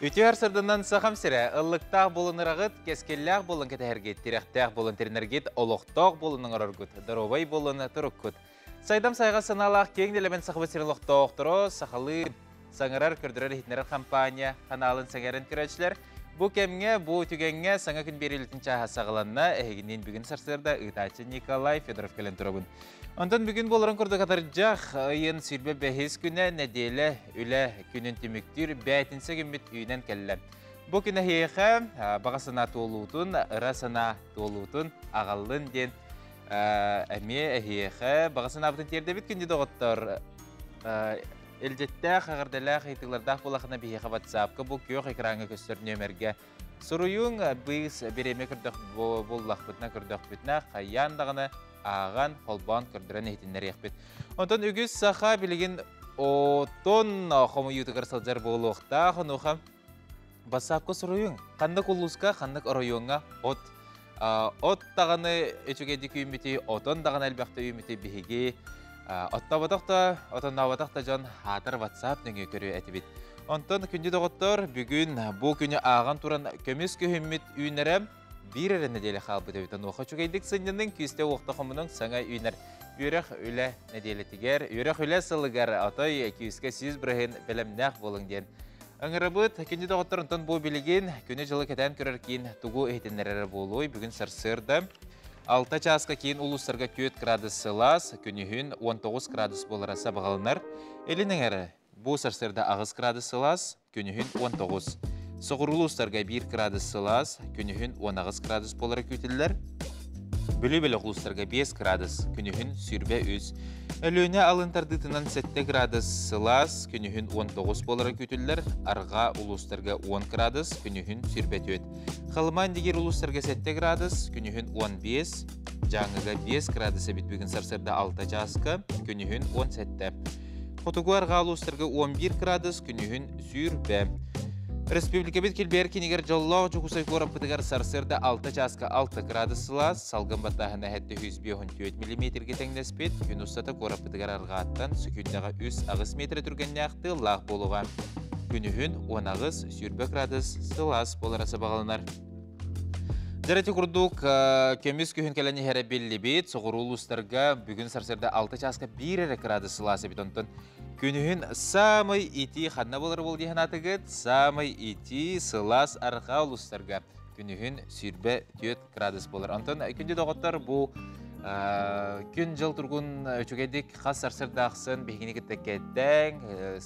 Ütüер sırдından sağam sire, ıllıktağ bolunırağıt, keskellağ bolun ketehерgет, tirектağ bolun terinерgет, oloqtağ bolunun arargut, darovay bolun turukkut. Saydam sayға sınalaq keң deleben sağыбы sirloqtağ oqturu, sağalı sağırar kürdürер hitnerer kampanya, kanalın sağarın küreçler. Bu kemge, bu tügenge sana gün beriltin çaha sağılanna, eheginin bugün sarsırda Itaçı Nikolay Fedorov kelen turabın. Ondan bugün bolарын kurdu katarcaq, ayın sürbe behis güne nedele üle günün tümüktür, bəytinse gümbüt üyünen kelle. Bu güne heyxe, bağasına tuğulutun, ırasına tuğulutun, ağallın den, əmiye heyxe, bağasına abdın terde bit gündü doğuttur. Elcette xağırdala xeytiqlardaq bolaqına bir heyxe WhatsApp-ka bu köy ekranı göstər nömerge. Soruyun biz bireme kürdük bollaq bütna kürdük bütna, xayyandağını ağan holban kürdüren ehitinleri ekbet. Ondan ügüz sağa bilgin oton xomu yutuqar salcar boluqta, xonuqa WhatsApp-ka soruyun. Qandak uluska, qandak orayonga ot. Ot dağını üçügedik ümmiti, oton dağını elbaqta ümmiti bihigi. Otta bataqta, otonna bataqta jan hatır WhatsApp nöngü körü etibit. Ondan kündü doğuttur, bugün bu günü ağan turan kömüs köhümmit üyünерem bir nedeli xalbı dövüten oqa çögeydik sınjının küste oqta xomunun sana üyüner. Yürek üle nedeli tiger, yürek üle sılıgar atay küske siz bırahın bilemnaq bolun den. Angarabıt, kündü doğuttur ondan bu bilgin, günü жылы keten körerkin tugu ehitinlerere boluy, bugün sarsırda. 6 çaska keyin uluslarga 4 gradus Celsius, günühün 19 gradus bolarasa bağlanır. Elinin eri, bu sarsırda ağız gradus Celsius, günühün 19. Soğur uluslarga 1 gradus Celsius, günühün 19 gradus bolara kütüller. Bölü-bölü uluslarga 5 gradus, günühün sürbe 3. Ölüne alıntardıtından 7 gradus Celsius, günühün 19 bolara kütüller. Arga uluslarga 10 gradus, günühün sürbe 4. Xalman diger uluslarga 7 gradus, günühün 15. Жаңыга 5 gradusa bit bugün sarsırda 6 çaska, günühün 17. Xotuguarga uluslarga 11 gradus, günühün sürbe. Respublika bit kilber kiniger jolloq jukusay korap bitigar sarsırda 6 çaska 6 gradus Celsius, salgın batahına hette 154 mm getengdespet, Yunusata korap bitigar argattan sükündaga 3 ağız metre türgennaqtı laq boluğa. Günühün 10 ağız sürbe gradus Celsius bolarasa bağlanır. Jarati kurduk kemiz kühün keleni here belli bit, soğur uluslarga bugün sarsırda 6 çaska 1 gradus Celsius bit ondan. Günühün samay iti xanna bolar bol diyen atıgıt, samay iti Celsius arqa uluslarga günühün sürbe 4 gradus bolar. Ondan ikinci doğutlar bu gün jıl turgun öçügedik xas sarsırda axsın behigini gittekketten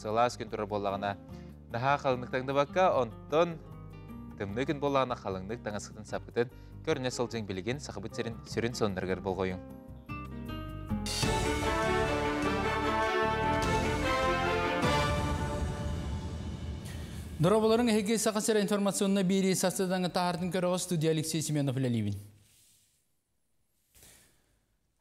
Celsius gün turur bollağına daha qalınlıqtangda bakka, ondan tımны gün bollağına qalınlık tаңасqıtın sapıtın körüne sılcın bilgin saqıbıt sürün sonlargar bolgoyun. Дораболарын эге сақасыра информационна бери састыдаңы тағардың көріғі студия Алексей Семенов Ләливин.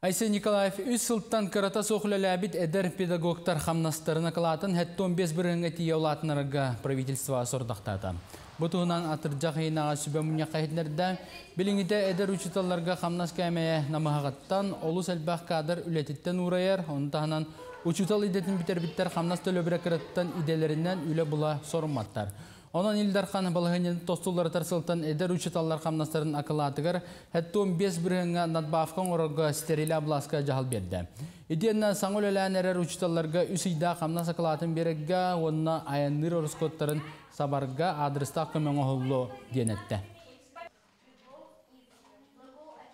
Айсен Николаев үз сылттан кырата соқылы ләбіт әдір педагогтар қамнастарына қылатын әтті 15 біріңі тие олатынырға правительства сордақтады. Бұтығынан атыржақ айнаға сүбе мұния қайытлерді біліңіде әдір учиталарға қамнас кәмәе намағаттан олыс әлбәқ қадыр үлетіттен урайыр, онтағынан учитал идетін бітер-біттер қамнас төлөбірі кіраттан иделерінен үлі бұла сорыматтар. Онан Илдархан балығынен тостулары тарсылтан әдір учиталлар қамнастарын ақылатығыр, әтті 15 біріңі надбафқан орығы стерилі абласқа жағыл берді. Иденна саңыл әлән әрер учиталларға үсейда қамнас ақылатын береге, онына аяныр орыскоттарын сабарға адресті ақымың оғылу денетті.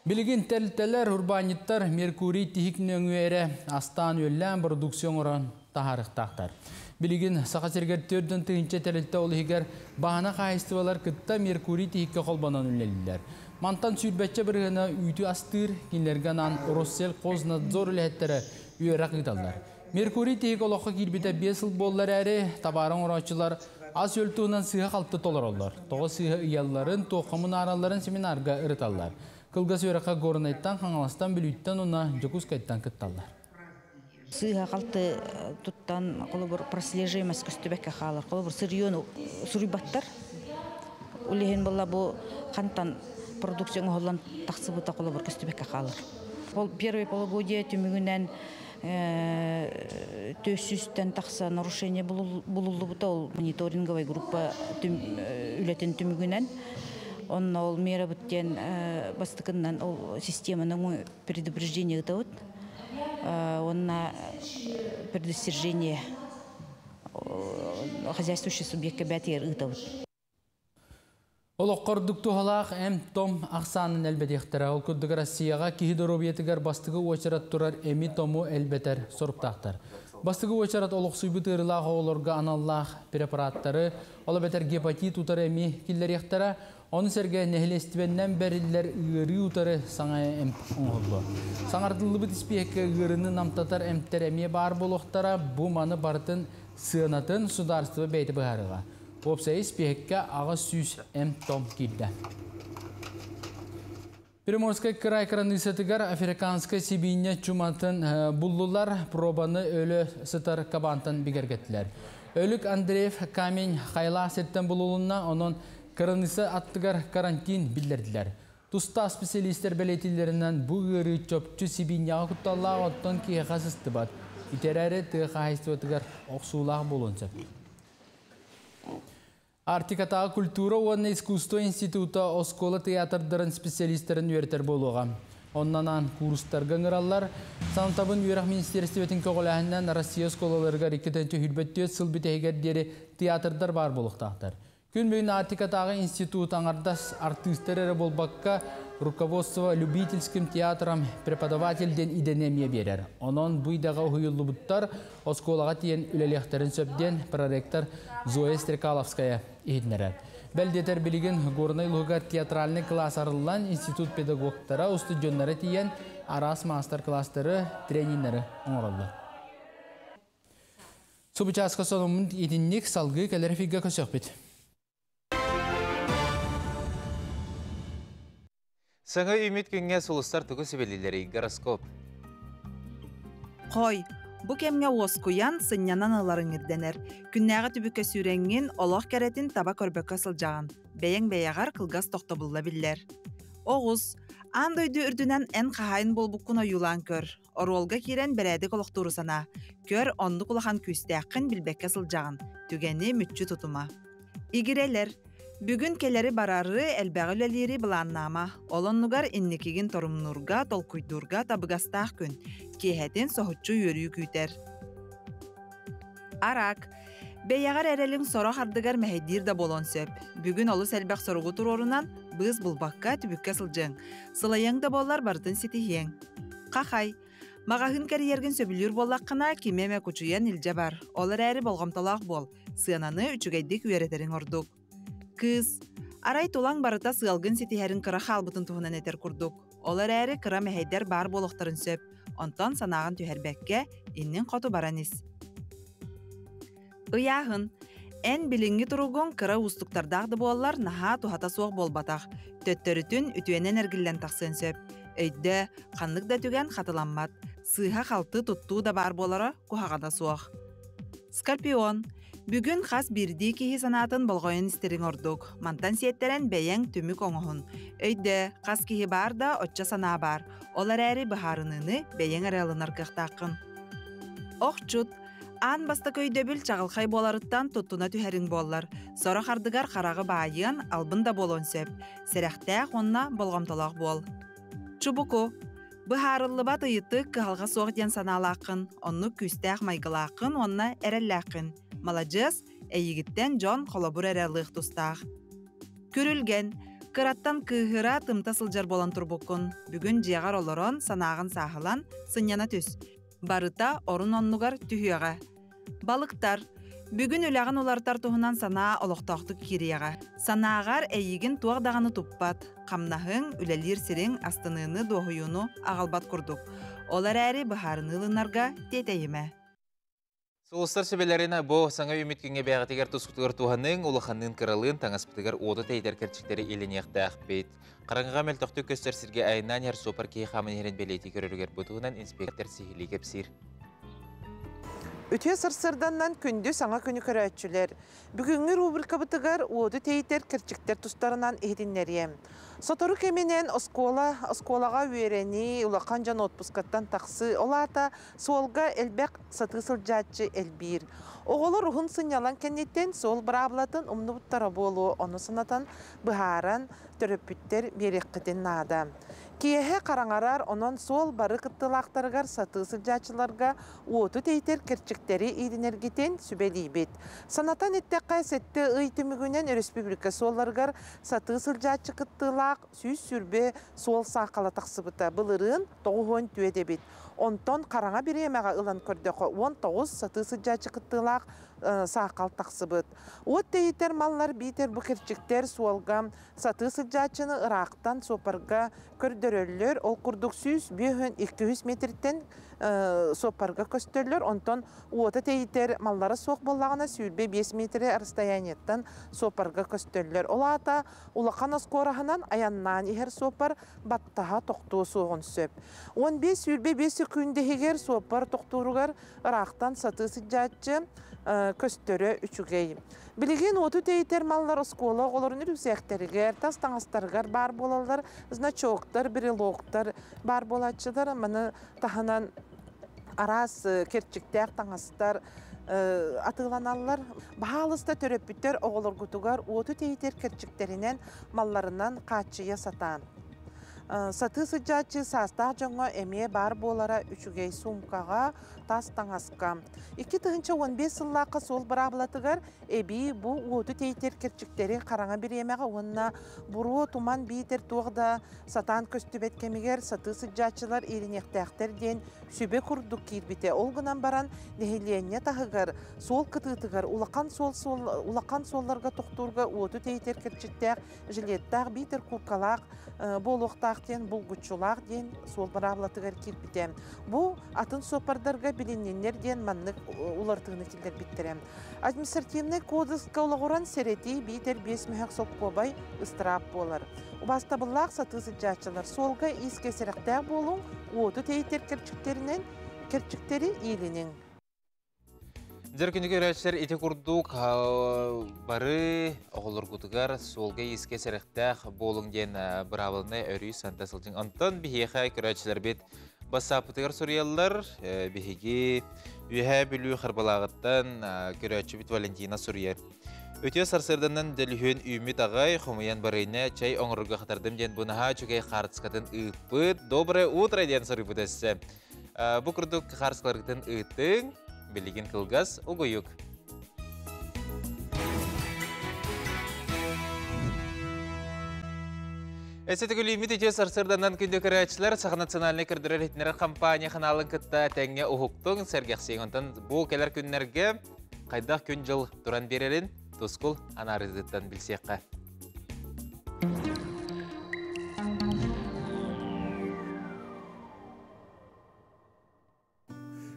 Білген тәлтәлер урбаниттар Меркурий тихикнен өйері астан өллән продукцион оран тахарықтақтар. Білген сақасергер төрден түйінче тәлтә олығығар бағана қайыстывалар күтті Меркурий тихикке қолбанан өлелілер. Мантан сүйірбәтче біргіні үйті астыр, кенлергенан Россел Қознадзор үләттері үйері қидалар. Меркурий тихик олыққа келбеті 5 жыл боллар әрі табарын орачылар аз өлтуынан сыға қалпты толар олар. Тоғы сыға ұяларын, тоқымын араларын семинарға ұрыталар. Кылгас өрәқа горнайттан, қаңаластан білүйттен ona жокус кайттан кытталар. Сыға қалты тұттан қолы бір прослежимас көстібәкке қалар. Қолы бір сырйон сұрыбаттар. Улеген болла бұл қантан продукцияны олан тақсы бұта қолы бір көстібәкке қалар. Ол первый полугодие түмігінен төсүстен тақса нарушение булулу бута ол мониторинговый группа үлетін түмігінен. Он ол мера бүттен бастықынан ол системаның предупреждение гытауыт. Онна предостережение хозяйствующий субъектка бәтер гытауыт. Олық қордық тұғалақ әм том ақсанын әлбетектірі. Ол күрдігі Россияға кейі дұробиетігер бастығы өчірат тұрар әмі тому әлбетер сұрыптақтыр. Бастығы өчірат олық сұйбыт ұрылақ оларға аналлақ препараттары, олы бәтер гепатит ұтар әмі келдер ектірі, оны сәрге нәхілестібеннен бәрілер үйірі ұтары саңа әм ұңғылды. Саңартылы бұт іспекке үйіріні намтатар әмттер әмі бар болуқтара бұ маны бартын сығынатын сударстығы бәйті бұғарыға. Опсайыз пехекке аға сүйс әм том келді. Приморскай край кранысатыгар африканскай Сибине чуматын бұллылар пробаны өлі сытар кабантын бігергеттілер. Өлік Андреев камень қайла сеттен бұлылына оның кранысы аттыгар карантин білдерділер. Туста специалистер бәлетілерінен бұл ғыры чөпчі Сибинеға құтталлағы оттон кейіға сысты бат. Итерәрі тұға хайстуатыгар оқсулағы болынсы. Артикатағы культура уанна искусство института оскола театрдарын специалистерін үйертер болуға. Оннанан курстарға ғыралар, санатабын үйрақ министерстветін көғіләхінен Россия осколаларға рекетенчі хүрбеттет сылбетегердері театрдар бар болуқтақтар. Күн бүйін Артикатағы институт аңардас артистер әрі болбаққа руководство любительским театрам преподавательден иденемия берер. Онон бұйдаға ұйылы бұттар осколаға тиен үлелехтерін сөпден проректор Зоя Стрекаловская ехіднерер. Бәлдетер білген горнай луға театральный класс арылан институт педагогтара устудионнары тиен арас мастер-кластары тренинері оңырылды. Субычасқа сонымын етіннік салғы кәлерфиге көсек бет. Саңа үміт күнге сұлыстар түгі сөбелілері гороскоп. Қой, бұ кемге оскуян сынянан аларын ерденер. Күннәға түбікі сүренген олақ кәретін таба көрбөкі сылжаған. Бәйен-бәйяғар қылғас тоқты бұлла білдер. Оғыз, андойды үрдінен ән қағайын бол бұққына юлан көр. Оролға керен бәрәді қолықтыру сана. Көр онды құлақан күстәқін білбәкке сылжаған. Түгені мүтчі тұтыма. Игірелер. Бүгін келері барары әлбәғілелері бұланнама. Олоннугар иннекеген торумнурга, толкуйдурга табығастақ күн. Кейхәтен соғытчу өрі күйтер. Арак. Бәйяғар әрелің сора қардығар мәхеддер да болон сөп. Бүгін олы сәлбәқ сорғы тұр орынан бұз бұлбаққа түбікке сылжың. Сылаяң да болар бардың сетихең. Қақай. Мағағын кәріерген сөбілер болаққына кемеме күчуян илже бар. Олар әрі болғамталақ бол. Сыянаны үчігайдек үйеретерін ордық. Кыз, арай толаң барыта сығалғын сетихәрін қыра қалбытын тұғынан әтер күрдік. Олар әрі қыра мәхейдер бар болуқтарын сөп. Онтан санағын түйәрбәкке иннен қоту бараныз. Ұяғын, ән біліңгі тұруғын қыра ұстықтардағды болалар наға тухата соқ болбатақ. Төттөрітін үтуенен әргілден тақсын сөп. Өйді, қанлық да түген қатыламмат. Сыға қалты тұтту да бар болары құхағада соқ. Скорпион. Бүгін қас бірді кейі санатын болғайын істерін ордық. Мантан сиеттерен бәйен түмік оңығын. Өйді, қас кейі бар да отча сана бар. Олар әрі бұхарыныны бәйен әрәлін арқықтақын. Оқчут, ан бастық өйді бүл чағылқай боларыттан тұттына түхәрін болар. Сора қардығар қарағы байын албында болон сөп. Сәрәқтәқ онна болғамталақ бол. Чубуку. Бұхарылы бат ұйыты қығалға соғден саналақын. Онны күстәқ майғылақын, онна әрәлләқын. Малajız, әйігіттен Джон қолабыр әрәліқ тұстақ. Көрілген, қыраттан күйіра тымта сылжар болан тұрбықын. Бүгін жиғар олырын санағын сағылан сыньяна түс. Барыта орын оннуғар түйіға. Балықтар, бүгін өләғын олартар тұғынан сана олықтақты кереға. Санағар әйігін туағдағаны тұппат. Қамнағын үләлер сірің астыныны доғыюны ағалбат күрдік. Олар әрі бұхарынылынарға тетейіме. Сұлыстар сөбелеріне бұл саңа үміткенге бәғатегер тұсқытығыр туғанның, ұлықанның қырылын таңаспытығыр оды тәйдер кәрчіктері еліне яқты ақпет. Қараңға мәлтіқті көстер сірге айынан әр сопар кей қамын ерін бәлейті көріргер бұтығынан инспектор сихілі кепсір. Өте сырсырданнан күнді саңа күні көрәтшілер. Бүгінгі рубрика бұтығыр оды тәйдер кәрчіктер тұстарынан ехдінлерем. Сотору кеминен осколага верени улахан жан отпускаттан таксы олата солга элбек сатысыл жатчы элбир. Оголор ухун сынялан кеннеттен сол браблатын умнубуттара болу оны сынатан быхаран төрөпүттер береккетен нада. Киэхэ караңарар онон сол бары кыттылактарыгар сатысыл жатчыларга уоту тейтер керчиктери идинергитен сүбелийбит. Санатан иттекка сетте ыйтымыгүнен республика солларгар сатысыл жатчы кыттылак сүйс сүрбе сол сакала таксыбыта былырын тоғуон түедебит. Онтон караңа биремега ылан көрдөкө 19 сатысыл жатчы кыттылак сакал таксыбыт. От тейтер маллар битер букерчиктер суалгам сатысыл жатчыны ырактан сопарга көрдөрөллөр ол курдук сүйс 200 метрден сопарга көстөллөр. Онтон уота тейтер маллары соқ боллагына сүйрбе 5 метр расстояниеттан сопарга көстөллөр. Олата улақан оскорахынан аяннан ихер сопар баттаха тоқтуу соғын сөп. 15 сүйрбе 5 күндегер сопар тоқтуругар ырақтан сатысыл жатчы көстөрө үчүгей. Билеген оту тейтер маллар оскола оларын рюкзактеригер, тас таңастаргар бар болалар, значоктар, брелоктар бар болатчыдар. Маны таханан арас керчиктер таңастар атыланалар. Бахалыста төрөпүттер оголор гутугар оту тейтер керчиктеринен малларынан качыя сатан. Сатысы жатчы састақ жоңа әме бар болара үчүгей сумкаға тас таңасқа. 2-15 сыллаққа сол бұрабылатығар әбі бұ оту тейтер керчіктері қараңа бір емеға онына бұру туман бейтер туғда сатан көстібет кемегер сатысы жатчылар ерінектәқтер ден сөбе күрдік кейірбіте. Олғынан баран нәхеленне тағығар сол кытытығар улақан солларға тоқтурға оту тейтер керчіктәқ жилеттәқ бейтер куркалақ болуқтақ ден бұлғычулақ ден сол бұрабылатығар кейірбіте. Бұ атын сопардарға билиннер ден маннык улартыгыны килдер биттерем. Административный кодекска улагуран серети битер 5 мөһөк сопкобай ыстырап болар. Убаста буллак сатысы жатчылар солга иске серектә болуң, оту тейтер керчиктери илинең. Деркүндүк өрәчләр ите курдук бары оголор гутугар солга иске серектә болуң ден бравылны өрүй сантасылдың. Антон бихеха көрәчләр бит басапытыгар сурьяллар бихиги үйә бүлүү харбалагыттан көрәчү бит Валентина Сурьер. Өтө сарсырданнан дөлүхөн үмит агай хомуян барыйна чай оңорга хатардым ден бунаха чугай харцкатын ыппыт. Доброе утро ден сорыпыдасы. Бу курдук харцкаларгытын ыттың билигин кылгас угуюк. Эсетігі лимит ете сарсырданан күнді көрәтшілер саға национальный көрдірер етінері компания қаналын күтті тәңе ұхуқтың сәргексейгінтін бұл келер күннерге қайдақ күн жыл тұран берерін тұскул анарызыттан білсеққа.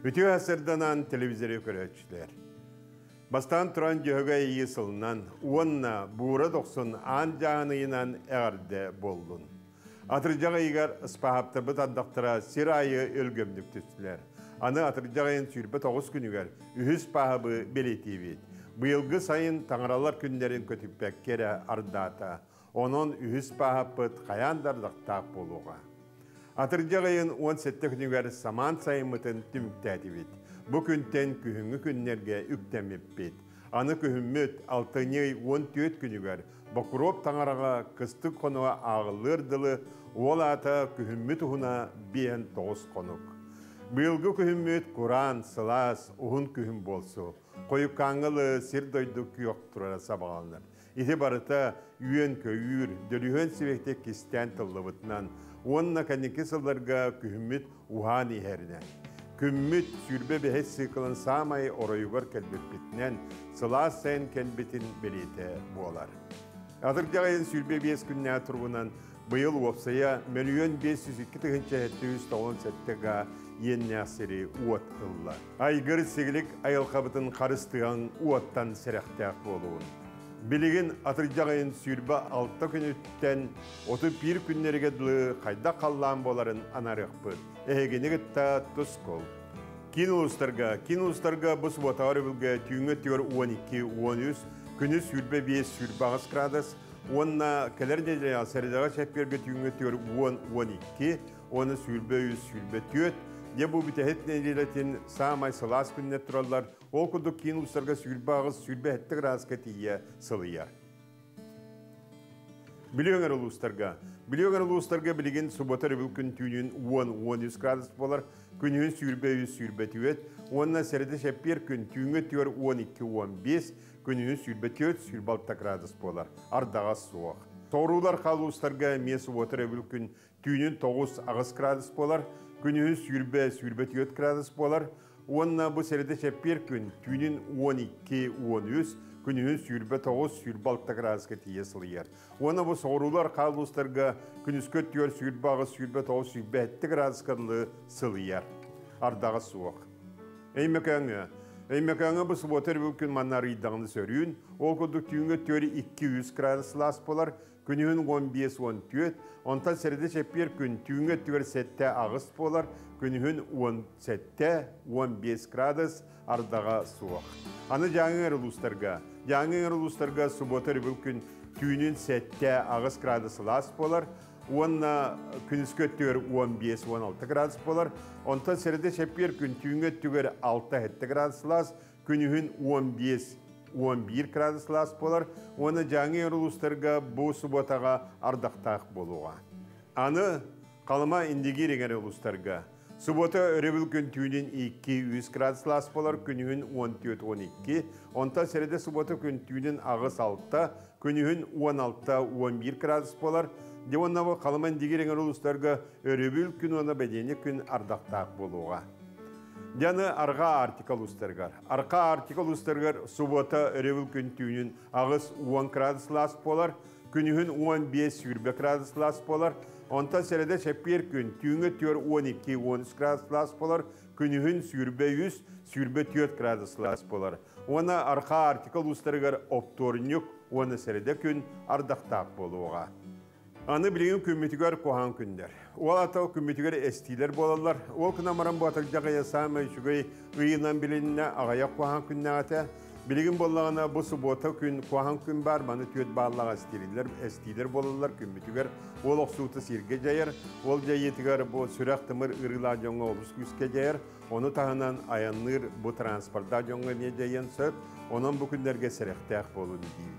Үтігі асырданан телевизоры көрәтшілер. Бастан тұран жөгі есілінен, уанна бұра доқсын ан жағынығынан әғарды болдың. Атыржаға егер ұспағаптыр бұт андақтыра сир айы өлгөмдік түстілер. Аны атыржағайын сүйірбі 9 күнігер үхіс пағабы белетейбет. Бұйылғы сайын таңыралар күндерін көтіппәк кері ардата. Оның үхіс пағабыт қаяндардықтақ болуға. Атыржағайын 17 күнігер саман сайымытын түміктәдебет. Бұ күнтен күхіңі күннерге үктәмеппет. Аны күхіммет 6-14 күнігер бақырып таңараға кыстық қонуға ағылырдылы ол ата күхіммет ұғына 5-9 қонук. Бұйылғы күхіммет Құран, Сылас, ұғын күхім болсу. Қойып қаңылы сирдойды күйоқ тұрара сабағалыныр. Ете барыта үйен көйір, дөліген себекте кестен тыллыбытынан, онына кәнеке сылларға күхіммет ұған ехерінен. Күмміт сүрбе бәхет сықылын самай орайығыр кәлбеппетінен сылас сайын кәлбетін белеті болар. Атыржағайын сүрбе 5 күнне тұрғынан бұйыл опсая 1,502,797-ға енне асыры уат қылла. Айгыр сегілік айылқабытын қарыстыған уаттан сәрәқтәқ болуын. Білігін атыржағайын сүрбе 6 күн өттен 31 күннерге дылы қайда қаллан боларын анарықпыд. Әйгенігітті тұскол. Кинулыстарға бұс ватары білге түйіңі түйір 12-13, күні сүрбе 5 сүрбе 5 градус, Онна келерде середага шепперге түйүнгөтөр 10-12, оны сүрбө 100 сүрбө 4. Де бу битехет нелетин самай салас күнне тураллар. Ол кудук кийин устарга сүрбө агыс сүрбө 7 градуска тие сылыяр. Билиңер улустарга билеген суббота рыбыл күн түйүнүн 10-13 градус болар. Күнүн сүрбө 100 сүрбө 4. Онна середе шеппер күн түйүнгө төр 12-15. Күнүн сүрбө 4 сүрбө 6 градус болар. Ардага суак. Тоорулар калуустарга мен суббота рыбыл күн түйүнүн 9 агыс градус болар. Күнүн сүрбө 4 градус болар. Онна бу середе шеппер күн түйүнүн 12-13. Күнүн сүрбө 9 сүрбө 6 градуска тие сылыяр. Оны бу соорулар калуустарга күнүскө төр сүрбө агыс сүрбө 9 сүрбө 7 градуска сылыяр. Ардага суак. Эймекаңы бу суббота рыбыл күн маннары иддагыны сөрүүн. Ол кудук түйүнгө төрү 200 градус лас болар. Күнүн 15-14. Онта середе шеппер күн түйүнгө төр 7 агыс болар. Күнүн 17-15 градус ардага суак. Аны жаңыр улустарга суббота рыбыл күн түйүнүн 7 агыс градус лас болар. Онна күнүскө төр 15-16 градус болар. Онта середе шеппер күн түйүнгө төгөр 6-7 градус лас. Күнүн 15-11 градус лас болар. Оны жаңыр улустарга бу субботага ардактак болууга. Аны калыма индигиреңер улустарга. Суббота рыбыл күн түйүнүн 2-3 градус лас болар. Күнүн 14-12. Онта середе суббота күн түйүнүн агыс 6, күнүн 16-11 градус болар. Де оннабы калыма индигиреңер улустарга рыбыл күн оны бедени күн ардактак болууга. Жаны арга артикл устаргар. Арка артикл устаргар суббота рыбыл күн түйүнүн агыс 10 градус лас болар. Күнүн 15 сүрбө градус лас болар. Онта середе шеппер күн түйүнгө төр 12-13 градус лас болар. Күнүн сүрбө 100 сүрбө 4 градус лас болар. Она арка артикл устаргар опторнюк, оны середе күн ардактак болууга. Аны билген күммүтүгөр кохан күндер. Ол атау күммүтүгөр эстилер болалар. Ол кынамаран батыржага ясамы шугай ыйынан билинне агая кохан күнне ата. Билген боллагана бу суббота күн кохан күн бар, маны төт бааллага эстилер болалар күммүтүгөр. Ол оксуты сирге жайыр. Ол жайетигер бу сүрактымыр ырыла жоңго обус күскө жайыр. Оны тагынан аянныр бу транспортда жоңго не жайын сөп. Онун бу күндерге серектак болуну дейт.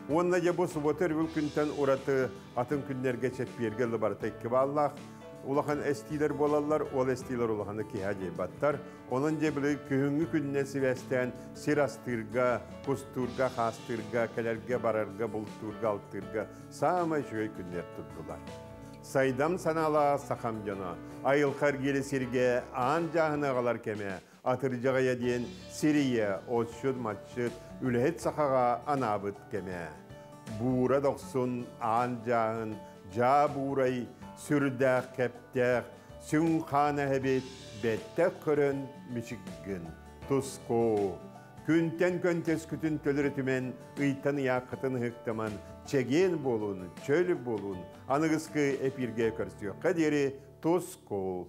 Онна же бу суббота рыбыл күнтен ураты атын күннерге чепперге лыбарта икки бааллах. Улахан эстилер болалар, ол эстилер улаханы киха жейбаттар. Онын же білі күхіңгі күнне сивестен сирастырга, кустурга, хастырга, келерге барарга, бултурга, алтырга, самай жөй күннер тұттылар. Сайдам санала сақам жана, айылқар келі сирге аан жағына қалар кеме, атыржаға дейін сирие, отшыд, матшыд, үлхет сақаға анабыт кеме. Бура доқсын аан жағын, жа бурай, сүрдәк кәптәк, сүн қаны әбет, бәттәк көрін мүшікгін. Туско, күнтен көнтес күтін төлірітімен, ұйтын яқытын хықтыман, чеген болуын, чөл болуын, анығысқы әпірге көрсіе. Қадері Туско.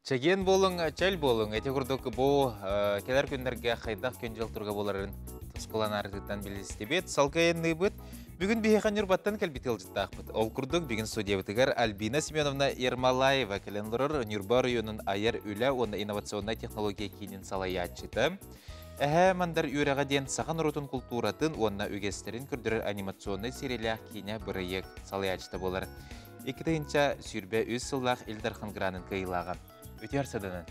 Чеген болуң, чөл болуң. Әте күрдік бұл келер күндерге қайдақ көн жыл тұрға боларын тұсқылан арғыттан білістебет. Салқайынны бұд. Бүгін бейхан үрбаттан кәлбетел жыттақпыд. Ол күрдік бүгін студиябытығар Альбина Семеновна Ермалаева кәленлұрыр Нюрбар үйінің айыр үлі оны инновационный технология кейінен салаятчыды. Әхә мандар үйреға ден сақан ротын культуратын онына өгестерін күрдірір анимационный сериялях кейіне бірайек салаятчыды болар. Екітайынша сүрбе өз сыллақ Илдархан Гранын кайылаға. Өте арсадынан?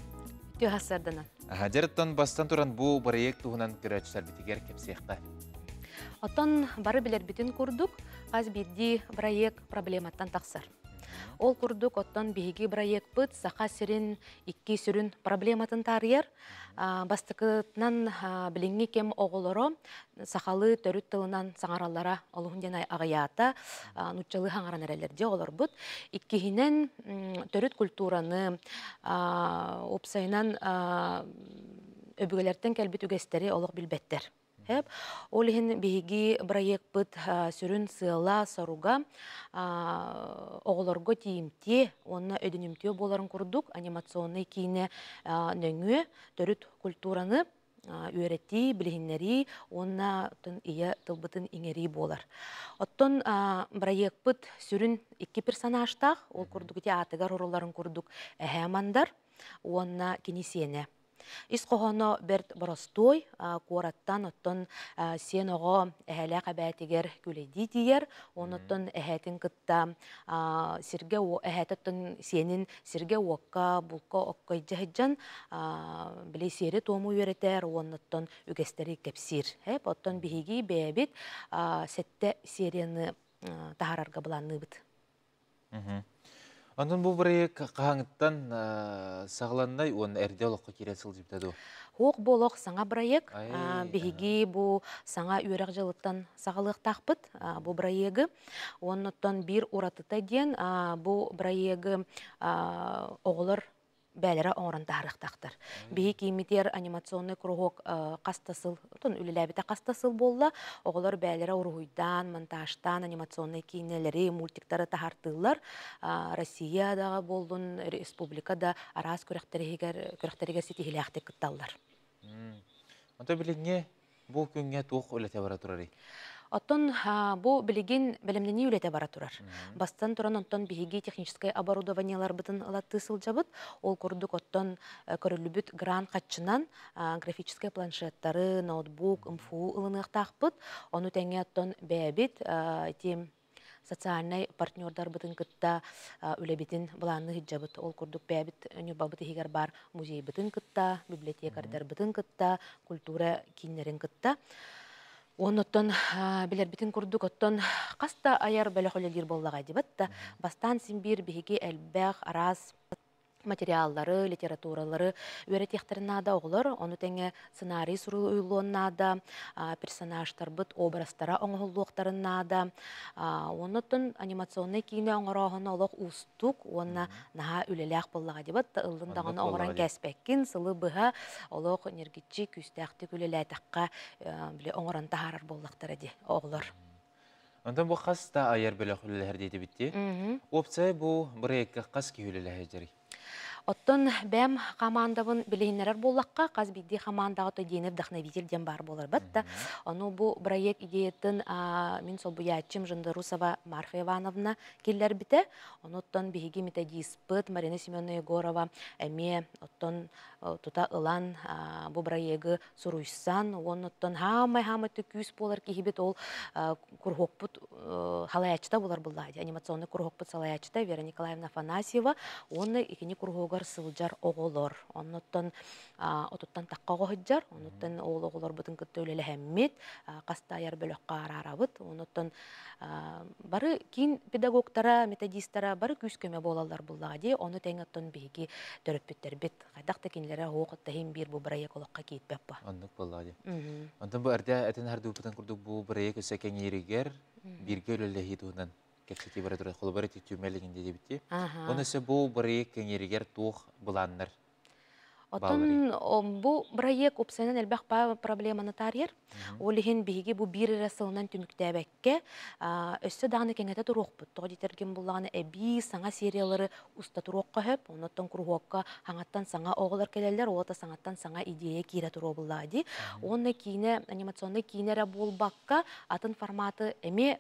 Өте арсадынан. Жарыттан бастан тұран бұл бірайек туғынан көрәтшілер бітігер кепсеқті. Оттан бары білер бүтін күрдік, аз бидді проект проблематтан тақсар. Ол күрдік оттан бейгі проект бұд, сақа сірін, икки сүрін проблематын тарияр. Бастықытынан біліңі кем оғылыры, сақалы төріт тылынан саңаралара олығынден ағаята, нұтчалы хаңаран әрелерде олар бұд. Иккихінен төріт культураны, опсайынан өбігелерден кәлбет үгестері олық білбеттер. Ол ехін бейгі проект бұд сүрін сыйла саруға оғыларға тиімте, онына өдінімте боларын күрдік, анимационный кейіне нөңі, төріт культураны үөрети, билихиннери, онна ия тылбытын иңери болар. Оттон проектпыт сүрін 2 персонажтақ, ол курдук ити атыгар ороларын курдук әхәмандар, онна кинесене. Ис қоғаны берт боростой, куараттан оттон сен оғы әхәлі қабәтігер күлейді дейер, оныттон әхәтін кытта әхәтіттін сенін сірге уаққа, бұлқа оққа жахыджан білей сері тому өретер, оныттон үгестері кепсир. Оттон бігі бәбіт сәтті серияны тағарарға бұланны бұд. Ондан бұл бірі қағаңыттан сағыланнай, оны әрде олыққа кересіл жібдеді? Хоқ болық саңа бірайек, бігігі бұл саңа үйрек жылыттан сағылық тақпыт, бұл бірайегі. Оныттан бір ұратыта ден, бұл бірайегі оғылыр бәлері оңырын тарықтақтыр. Бейі кейметер анимационный кругок қастасыл, үліләбіті қастасыл болла, оғылар бәлері ұрғойдан, монтажтан, анимационный кейнелері, мультиктары тағартылар. Россиядағы болдың, республикада арас көріқтерігер сетігілі ақты күтталдар. Онта білігіне бұл күнге туық өлете бара тұрары? Оттон бу билигин билимнени үлете бара турар. Бастан туран онтон биһиги техническое оборудованиялар бытын ылатты сылжабыт. Ол курдук оттон көрүлүбүт гран каччынан графическое планшеттары, ноутбук, МФУ ылыныктакпыт. Ону теңе оттон бэбит тим социальный партнердар бытын кытта үлебитин буланны хиджабыт. Ол курдук бэбит нюбабыт хигер бар музей бытын кытта, библиотекардар бытын кытта, культура киннерин кытта. Оныттон билер битин курдук оттон каста аяр бөлө холелир боллага дибатта бастан симбир биһиги элбэх арас материаллары, литературалары өретехтернада оғылыр, оны тәңе сценарий сұру уйлуыннада, персонажтар бұд образтара оңғылуқтарыннада, оныттын анимационный кейіне оңырағын олық ұстук, оны наға үлеләқ боллаға дебатта, ұлдындағын оңыран кәспәккін, сылы бұға олық нергетчі күстәқті күлеләйтаққа оңыран тағарар боллақтары де оғылыр. Ondan bu қаста ayar bölü hülüler deydi bitti. Opsay bu buraya қас ki hülüler jari. Оттон бәм командабын билейнерер боллаққа, қаз бидді командаға төдейінер вдохновитель ден бар болар бәтті. Оны бұл проект идеяттын мен сол бұятчым Жындарусова Марфа Ивановна келлер біті. Оны оттон бігі методист бұд Марина Семеновна Егорова әме оттон тута ылан бұл проекті сұруйсан. Оны оттон хамай түкүйіс болар кейбет ол күрғоқ бұд халаячта болар бұллады. Анимационный күрғоқ бұд салаячта Вера Николаевна Афанасьева. Оны екені күрғоғар сылжар оғылар. Онуттан отуттан таққа оғыджар. Онуттан оғылар бұтын күтті өлелі әммет. Қаста аяр бөліққа арарабыт. Онуттан бары кейін педагогтара, методистара бары күз көме болалар бұллаға де. Оны тәңіттен бейге төріппеттер бет. Қайдақты кенлері оғыттайын бір бұл бірайек олыққа кейтпеп ба. Ондық боллаға де. Ондан бұл әрде әтін әрді ұпытын күрдік бұл бірайек өсі кәң ерігер бірге өлелі хейдуынан. Кепсети бары тұрады, қолы бары түймелігінде де бітті. Онысы бұл бірайек кәңерігер туық бұланнар. Отын бұл бірайек опсайынан әлбәқ проблеманы тарьер. Олығын бігі бұл бір рәсілінен түміктәбәкке өсі дағыны кәңеті тұруқ бұд. Тоғдетерген бұлағаны әбі саңа сериялары ұста тұруққа хөп. Онаттан күрғоққа хаңаттан саңа оғылар келелер, олата саңаттан саңа идея кейре тұруқ бұлады. Оны кейіне, анимационный кейінері бол баққа атын форматы әме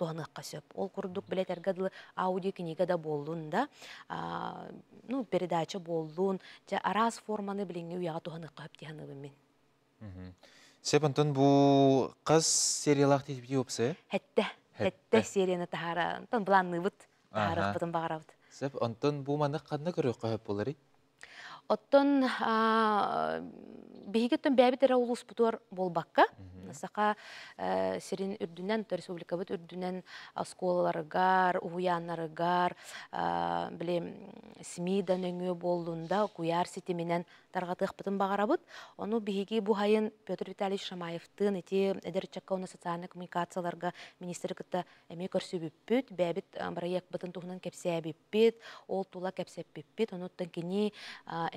туғаныққа сөп. Ол күрдік білет әргадылы аудио книгада болуын да, передача болуын, арас форманы біліңе уяға туғаныққа өп дейіні біммен. Сеп, Антон, бұл қаз сериялақ дейіп де өпсі? Хәтті серияны тағара, бұланны бұд, тағарық бұдын бағара бұд. Сеп, Антон, бұл маны қадына көрі қойып болары? Оттон бейгеттен бәбітері олыс бұтуар болбаққа. Сақа серин үрдінен, республика бұд үрдінен сколаларығар, ұғуянарығар, смидан өңі болуында куяр сетеменен тарғатық бұтын бағара бұд. Оны бейге бұхайын Петр Витальевич Шамаевтың әдер чакауны социальный коммуникацияларға министері күтті әме көрсі бүппіт, бәбіт бараяк бұтын тұғынан кәпсі әбіппет, ол тула кәпсі әбіппет, оны тұн кені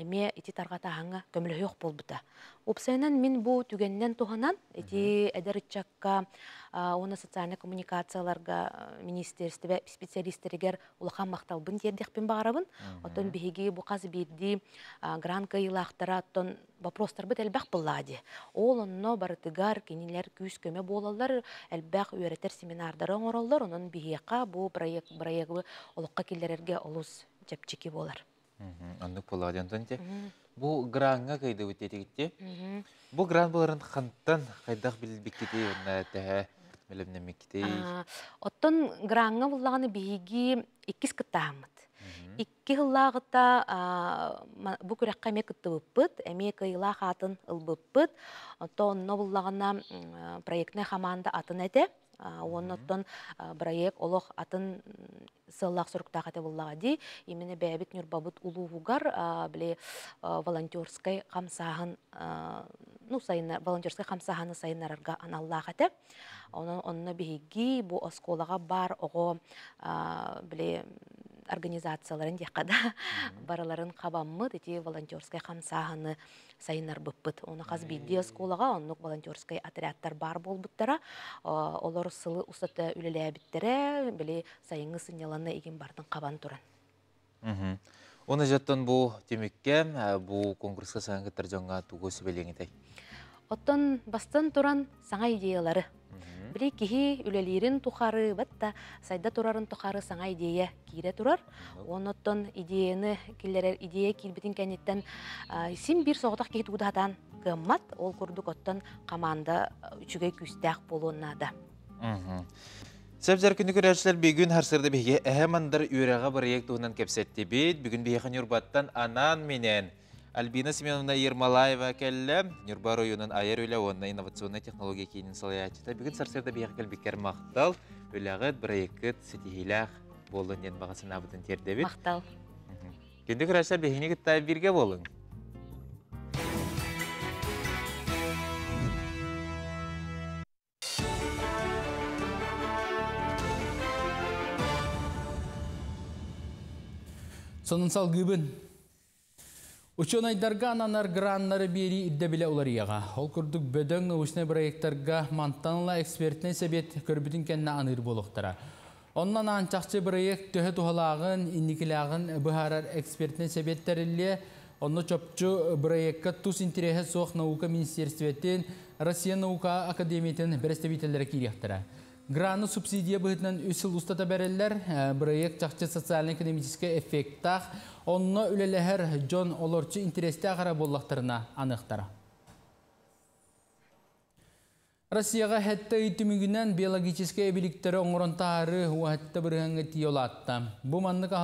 әме ити тарғатағаңа көмілі болбыта. Опсайынан мен бұл түгеннен туғанан, ити әдір үтчакка, оны социальный коммуникацияларға министерстве специалистерігер улахан мақталбын тердекпен бағарабын. Отон бігеге бұқазы берді гран кайылақтара, оттон вопростар бұд әлбәқ бұллади. Ол онно барытыгар, кенелер күйіс көме болалар, әлбәқ үйретер семинардары оңыралар, onun бігеқа бұл проекті олыққа келерерге олыс жапчеки болар. Аннык болады антонте. Бу гранга кайда үтетегитте. Бу гран боларын ханттан кайдах билбеккете онна тәһә билемнемекте. Оттон гранга буллаганы биги 2 кыттамыт. 2 хыллагыта бу күрәккә мекыттыбыппыт, әмек ыйла хатын ылбыппыт. Оттон нобуллагына проектны хаманда атын әте. Оннотон проект олох атын сыллақ сұрықтағаты боллағады. Имені бәбіт нүрбабыт улуғугар біле волонтерскай қамсағын сайынарарға аналлағаты. Онына бейгі бұл осколаға бар оғы біле организацияларын дияқада бараларын қабаммы дети волонтерскай қамсағыны сайынар бұппыт. Оны қаз бейді осколаға онық волонтерскай отрядтар бар болбыттара. Олар сылы ұсаты үлілі әбіттері біле сайыңы сыняланы еген бардың қабан тұрын. Оны жаттан бұл темекке, бұл конкурсқа саңғыттар жаңға туғысы белеңетай? Оттан бастан тұран саңа идеялары. Біле кихи үлелерін тұқары, бәтті сайда тұрарын тұқары саңа идея кейре тұрар. Оныттан идеяны келерер идея келбетін кәнеттен сен бір соғытақ кейт ұғдатан ғыммат, ол күрдік оттан команда үчіге күстәқ болуынады. Сәбзар күні көрәшілер бігін харсырды біге әхемандар үйреға проект ұғынан кәпсетті бейд. Бүгін бейхан үрбаттан анан менен Альбина Семеновна Ермолаева кәлі, Нюрба районын айыр өлі онына инновационный технология кейінін салаячыда. Бүгін сарсырда бейхі кәлбекер мақтал, өліғыт проект сетихилях болын ден бағасын абыдын тердебет. Мақтал. Күнді көрәшілер бейхіне күтті бірге болың. Сонын сал гүбін. Учен айдарға ананар граннары бері идді біле олар еға. Ол күрдік бөдің ұшны проекттарға мантанла экспертіне сәбет көрбітін кәнна аныр болуқтара. Оннан анчақчы проект төхі тұғалағын, инникілағын бұхарар экспертіне сәбеттәрілі, онны чөпчі проектқа тұс интересі соқ наука министерстветтен, Россия наука академиятын бірестебетелері керектіра. Граны субсидия бұғытынан үсіл ұстата бәрелер, проект жақчы социально-экономический эффекттақ, онына үлеләхер Джон Олорчы интересті ағара боллақтарына анықтара. Россияға хәтті үйтімігінен биологический әбіліктері оңырынтары уәтті бірғанғы тиолатта. Бұл маннық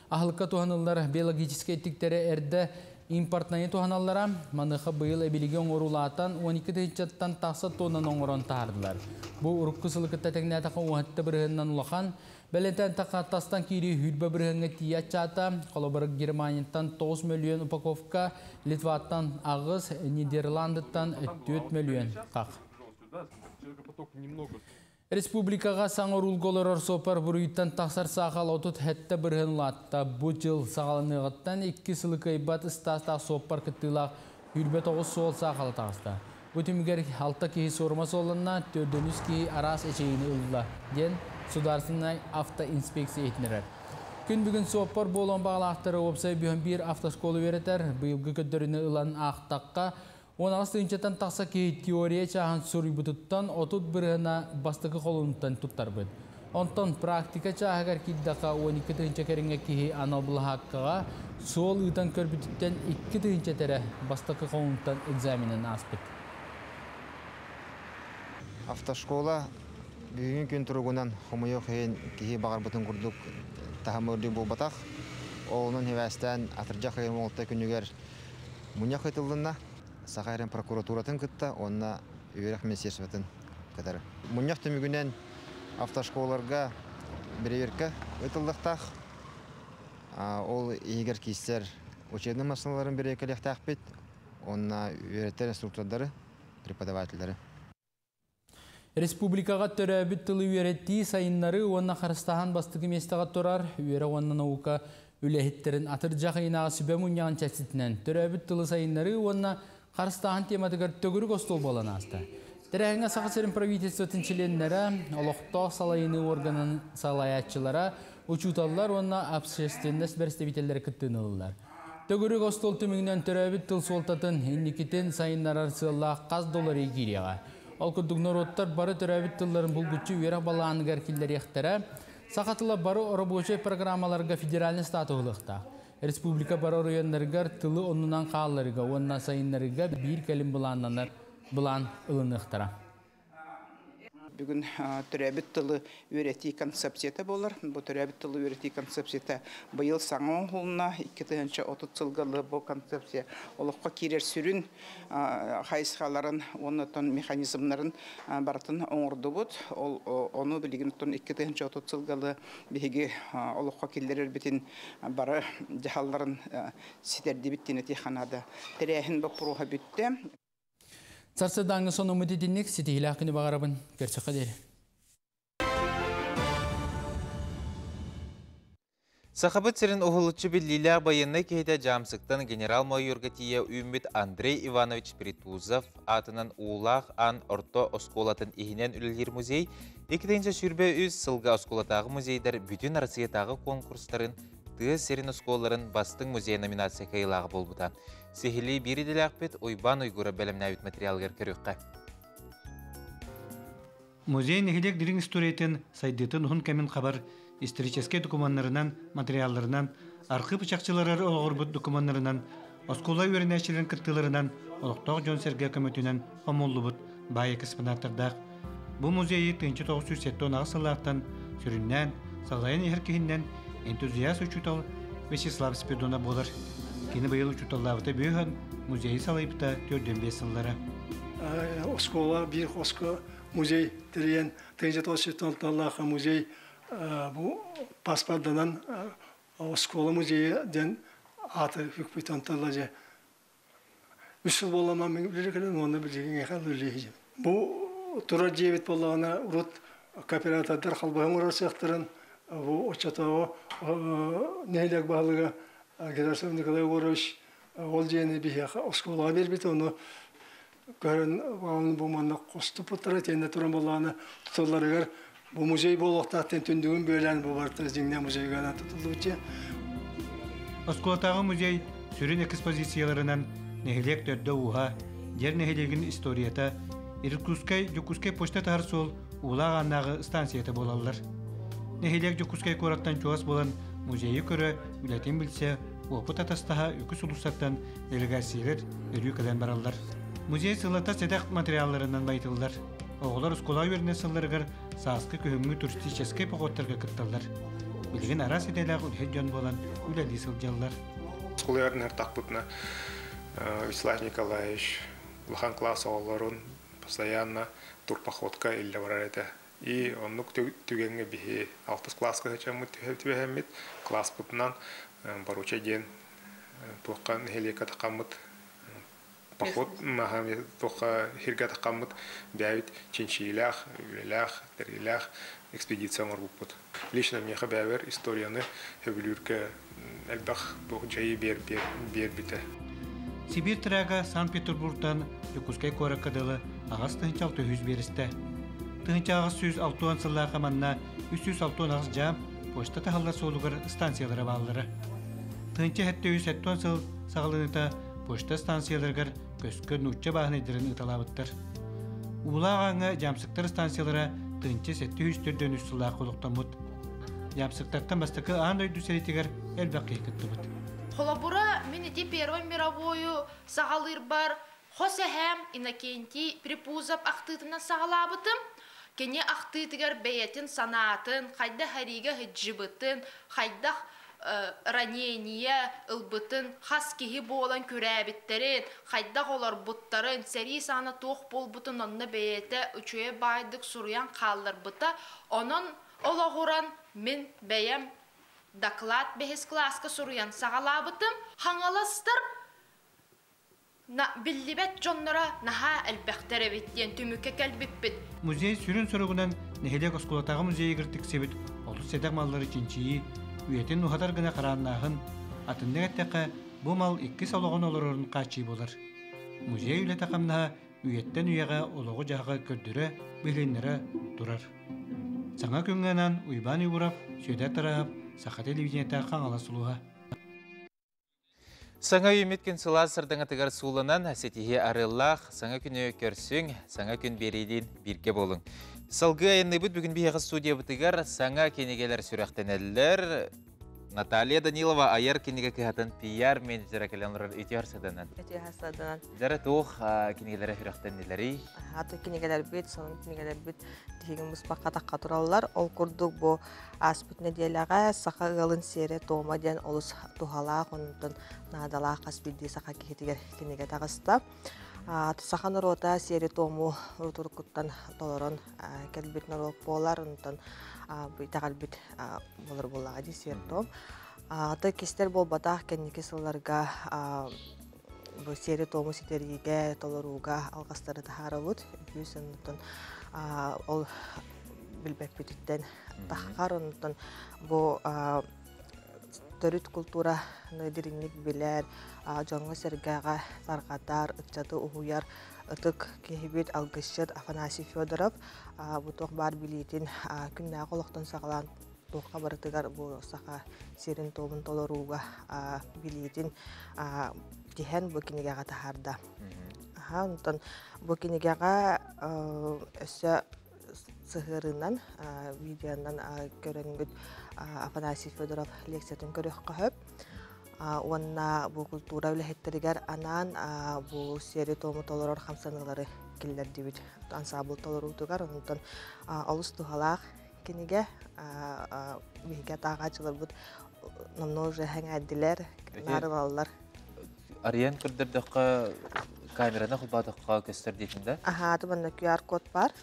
ағылыққа туғанылар биологический әттіктері әрді импортнайы туғаналара маныққа бұйыл әбіліге оңырулатан 12 тәйчаттан тақсы тонын оңырынтардылар. Бұл ұрыққысылықытта тәкнәтіқі уәтті бірғаннан ұлақан Бәлентен тақаттастан кері хүлбі біріңі тиячата, қолыбырық Германияттан 9 миллион упаковка, Литваттан ағыз, Нидерландыттан 4 миллион қақ. Республикаға саңыр ұлғолырар сопар бұруйттан тақсар сақал отыт әтті бірген ұлатта. Бұл жыл сағалынығыттан 2 сылық айбат ұстастақ сопар күттілақ хүлбе 9 сол сақалы тағыста. Бұл түмігер 6 кейі сормасы олынна 4 кейі арас әшейіні ұлла. Ден Сударсынай автоинспекция етінірер. Күн бүгін сопар болуын бағалақтары опсай бүйін бір автошколы веретер. Бұйылғы көддеріні ұлан ақтаққа 16-тан тақса кей теория чағын сұрый бұтыттан отут біріна бастықы қолуынтан тұттар бұд. Онтан практика чағығар кеддақа 12-тінші кәріңе кейі анал бұлы хаққыға сол ұйтан көрбүтіттен 2-тінші тәрі бастықы қолуынтан экзаменін аспыд. Автошкола бүгін күн тұрғынан қомайық ең кейі бағар бұтын күрдік тағамырдың бұл батақ. Олының хевәстен атыржақ ең молтта күнігер мұнyak қайтылдығына Сақайрын прокуратуратын күтті, онына үйерек министерстветін кітары. Мұнyak түмігінен автошколаларға біреркі өтілдіктақ. Ол егер кейстер учебный масыналарын бірекіліктақ бет, онына үйереттер инструктордары, преподавательдері. Республикаға төрәбіт тылы үйеретті сайынлары онына қарыстаған бастығы местаға тұрар, үйері онына наука Үлехиттерин атыржақ айнаға сүбе мұниян чәсітінен түрәбіт тылы сайынлары онына қарыстағын тематығыр төгірік остол болан асты. Тәрәңі сақысырын правительство тінчіленлері олықта салайыны органын салаятчылара учуталылар онына общественность представителері күттінілілер. Төгірік остол түмігінен түрәбіт тыл солтатын инникетін сайынлар арсылла $1 егереға. Ол күрдік народтар бары түрәбіт тылларын бұлгүтчі үйері балағанығар келдер ектері сақатыла бары рабочий программаларға федеральный статуылықта. Республика бары районларығар тылы онынан қалыларыға, онына сайынларыға бір кәлім бұлан ылынықтыра. Бүгін түрәбіт тылы өрети концепцияты болар. Бұл түрәбіт тылы өрети концепцияты бұйыл саңын ғылына 2030 жылғалы бұл концепция олыққа керер сүрін қайысқаларын, онытын механизмларын барытын оңырды бұд. Оны білген 2030 жылғалы бейге олыққа келдерер бітін бары жағаларын сетерді біттені тейханады. Тірәхін бұл пұруға бүтті. Сарсыдаңы соны мүдедінік сетейлі ақыны бағарабын көрсі қадері. Сақабыт сірін ұғылытшы білілі байынны кейді жамсықтан генерал-майорға тие үміт Андрей Иванович Притузов атынан ұлақ ан орто осколатын ихінен үлілер музей 2-ші сүрбе үз сылға осколатағы музейдер бүтін арасиятағы конкурстарын тыз серин осколарын бастың музей номинация кайылағы болбыта. Сехили бири делякпет ойбан ойгура бәлемнәвит материалгар көріққа. Музей нехилек дирин историятын сайдытын ұхын кәмін қабар исторический документарынан, материалларынан, арқы пычақчыларар олғырбыт документарынан, оскола өрінәшілерін кірттілерінен, олықтақ жон серге көмөтінен омоллубыт бай экспонаттардақ. Бұл музейі 1970 ағысылақтан сүріннен, салайын еркехіннен энтузиаст учутал Вячеслав Спидона болар. Кені байыл учуталлағыта бүйіған музейі салайыпта 4-5 сыллары. Оскола бір оско музей тірген 1970 музей бұл паспорданан оскола музейі ден аты үкпет анталла же. Үсіл болама мен біліргілін оны білген еқал өлейді. Бұл тұра жебет болағына ұрот кооператордар қалбағын ұрар сияқтырын бұл очатауы нейлек бағылыға Герасим Николай Ворович ол жені бейеқа осколаға бербет, оны көрін бағылын болманына қосты бұттыра тенде тұрын болағына тұтыларығар. Бұл музей болуқтақтен түндігін бөлән бұл барты зіңне музейгана тұтылды өте. Осколатағы музей сүрін экспозицияларынан нехилек төрді уға, дер нехилегін историята, Иркутскай почта тағыр сол улақ аннағы станцияты болалар. Нехилек Жокускай кораттан чуас болан музейі көрі үләтен білсе, опыт атастаға үкіс ұлыстаттан делегациялар өрі кәден баралар. Музей сылата седақ материалларынан байтылдар. Оғылар ұскола өріне сылларығар сасқы көңгі туристическай поғоттарға кітталар. Білген арас еделәғ үлхет жон болан үләді сылжалар. Сколярын әртақ бұтына Вячеслав Николаевич, Лохан класс оғыларын постоянно турпоходка или варарета. И он түгенге бихи 6 класска чамут түбәһәммит класс бутнан баруча ден туққан хелека тақаммыт поход махами туқа хирга тақаммыт бәвит чинчилах, үлелах, терилах экспедициялар бупут. Лично мне хабавер историяны хевлюрке әлбах бу жайы бер бите. Сибирь трага Санкт-Петербургтан Жокускай коракадылы ағастың чалты хүз берісті. Тыңчағыз 106 сыллағы қаманна 306 жам почта тағалар солығыр станциялары бағылары. Тыңча әтті 107 сыл сағылыныта почта станцияларығыр көскін ұтча бағын едерін ұталабыттыр. Улағаңы жамсықтар станциялары тыңча 704 сыллағы қолықтамыд. Жамсықтартан бастықы аң өйді сәретігер әлбәқи күтті бұд. Холобура минити Первой мировую сағалыр бар Хосехем Иннокентий Припузов ақтытынан сағалабытым. Кене ақтытығар бәйетін санатын, қайда хариға хыджыбытын, қайда ранения ылбытын, қас кеғі болан көрәбіттерін, қайда олар бұттарын, сәрі саны тоқ бол бұтын онны бәйеті үчуе байдық сұруян қалыр бұта. Onun олағыран мен бәйем доклад бәхес класқа сұруян сағалабытым. Хаңаластыр Биллибет жоннора наха әлбәқтері беттен түмікке кәлбіппет. Музей сүрін сұрығынан нехелек осколатағы музейі кіртік себет, олыс седақ маллары чинчиyi, үйетін ұхатар гына қараннағын, атындың әттәқі бұл мал 2 солоғын олырын қачи болар. Музей үлі тақамнаға үйеттен үйеға олығы жағы көрдірі, білінері тұрар. Саңа көңгенан ұйбан үйбұрап, сөйдә тарап, сақа телевизиятта қаңала сұлуға. Саңа үйметкен сұла сырдың атығар сұлынан әсетіге арыллақ, саңа күні көрсің, саңа күн берейден бірге болың. Салғы айынны бұд бүгін бейіғы студия бұтығар саңа кенегелер сүрәқтен әлілер. Наталья Данилова айар кенеге кіғатын пиар менеджера кәлемлер өтер саданан. Өтер саданан. Жары тоқ кенегелері сүрәқтен нелері? Аты кенегелер бет, соның кенегелер бет дегенің мұспаққа таққа тұралылар. Ол күрдік бұл аспытны деліға сақа ғылын сері тома ден олыс тухалақ, онытын надалақ аспетді сақа кехетігер кенеге тағыста. Сақан рота сері тому рутуркуттан толорон кәлбет норок болар, онытын бұйтағал бет болар болаға де сері том. Аты кестер бол батақ кәнеке сылларға бұл сері тому сетеріге толоруға алғастары тахары бұд. Үйсінутын ол білбәк бетіттен таққар, онытын бұл төрүт культура nøйдерінік білер, жоңғы сәргәға тарғатар, ұтчаты ұғуяр, ұтық кехебет алғышыт Афанасий Федоров, бұтық бар білетін күннәға олықтан сағалан тоққа барытығар бұл сақа серін тобын толыруға білетін теген бұл кенегеға тахарда. Бұл кенегеға өсі сығырынан, видеодан көрінгіт Афанасий Федоров лекциятын көріқ қағып. Онна бұл культура үліхеттерігер анан бұл сері тому толырор қамсанылары келдер дебіт ансабыл толыру тұғар. Онтан олыс тұғалақ кенеге бейге таға жылар бұд намно уже әң әдділер, нары балылар. Ариян күрдірдіққа камераны құлбадыққа көстер дейтінде? Аты банда QR код бар.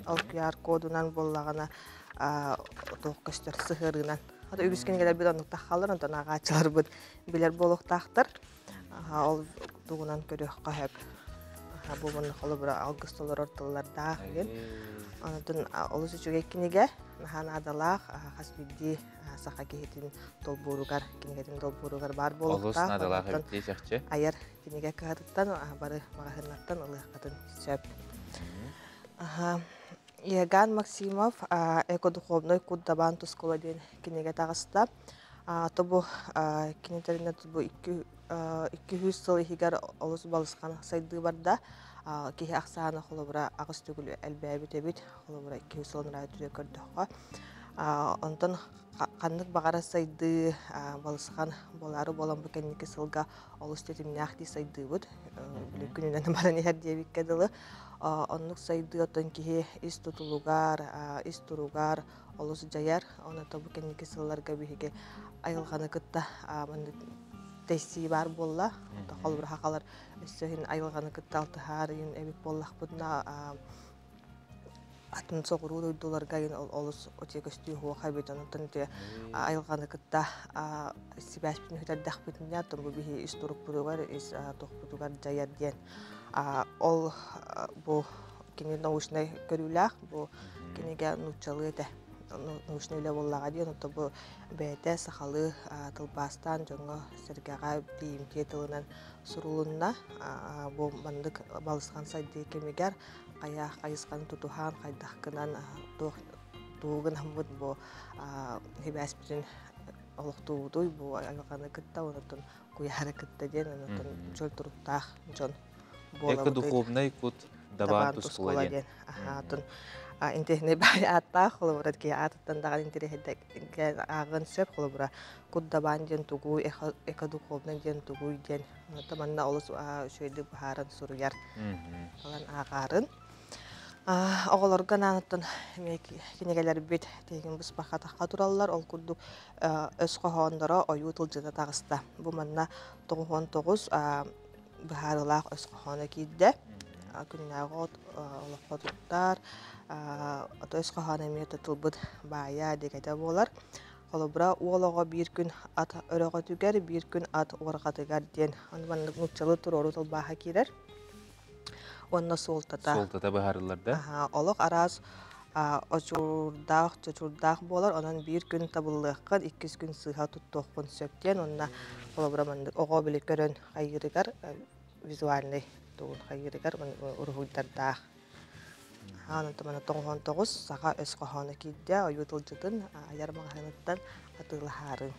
Ол QR кодынан болағына тоқ көстер сығырынан. Аты үгіскенегелер бір онық таққалыр, онтан ағачылар бұд білер болық тақтыр. Ол тұғынан көрек қағып. Бұл мұны қолы бір алғыс толыр ортыларда ағылен. Онытын олысы жүге кенеге, нахан адалақ, қасбедді сақа кейтін толбуругар, кенегетін толбуругар бар болықта. Олыс надалақ өтте жақчы? Айар кенеге кағадыттан, бары мағахынаттан ұлық қатын сөп. Иеган Максимов экодуховной куддабан тускула ден кенеге тағыста. Тобу кенетеріне тобу 200 сыл ехігер олыс балысқан сайды барда. Кехе ақсағаны қолыбыра ағыс түгіл әлбәбет әбет, қолыбыра 200 сылын рай түре көрдіққа. Онтан қандық бағара сайды балысқан болары болан бүкеннеке сылға олыс тетіміне ақты сайды бұд. Күнінен баран ер дебек кәділі. Оннық сайды отын кеге ис тұтылуғар, ис тұруғар, олысы жаяр. Оны табы кәнеке сылларға бейге айылғаны күтті тәсі бар болла. Қолбыр хақалар өссөйін айылғаны күтті алтығар, әбек боллақ бұдына атын соғыру дойдуларға олыс өте көстүй хуақа бетін. Онтан айылғаны күтті сибәспін хүтәрдәқ бетінде атын бұл бейге ис тұруқ бұдуғар, ис тоқ бұдуғар жаяр ден. Ол бұл кене наушнай көріләқ, бұл кенеге нұтчалы әті наушнай өлі боллаға дейін. Онты бұл бәйті сақалы тылбастан жоңы сәргеға бейімте тылынан сұрулынна. Бұл мандық балысқан сайды кемегер қаяқ қайысқан тұтуған қайдаққынан туғын хамбыд бұл хебәспетін олықтуғыдой бұл айылғаны күтті, онытын құяры күтті ден, онытын жөл тұрыптақ жон. Экодуховный куд дабан тускула ден. Интернет бай атта, қолы бұрат кей аттан даған интернет ағын сөп, қолы бұра куд дабан ден тугуй, экодуховный ден тугуй ден. Таманна олыс шөйді бұхарын сұруяр. Олан ағарын. Оғылырған аныттан кенегелер бет тегін бұспаққа таққа тұралылар. Ол күрдік өз қоғандары ойу тұлжыда тағыста. Бұл манна 99 бұхарылақ өз қоғаны кейді. Күннағы олыққа тұттар. Өз қоғаны меті тұлбыд бая дегеде болар. Қолыбыра уолаға бір күн ат өріға түгер, бір күн ат орға түгер ден. Аныманның нүкчалы тұр оры тұлбаға керер. Онна солтата. Солтата бұхарыларда? Олық араз очурдаах болар, онан bir gün табыллыаққан, 2 gün сыға туттуқпын сөптен, онна қолабырамандық оға білі көрін қайырығар, визуальный туғын қайырығар, ұрғыйдардаақ. Анынты мана 99 саға өз қоғаны кейді, ойытылжыдын, ярмағаныттан атылахарын.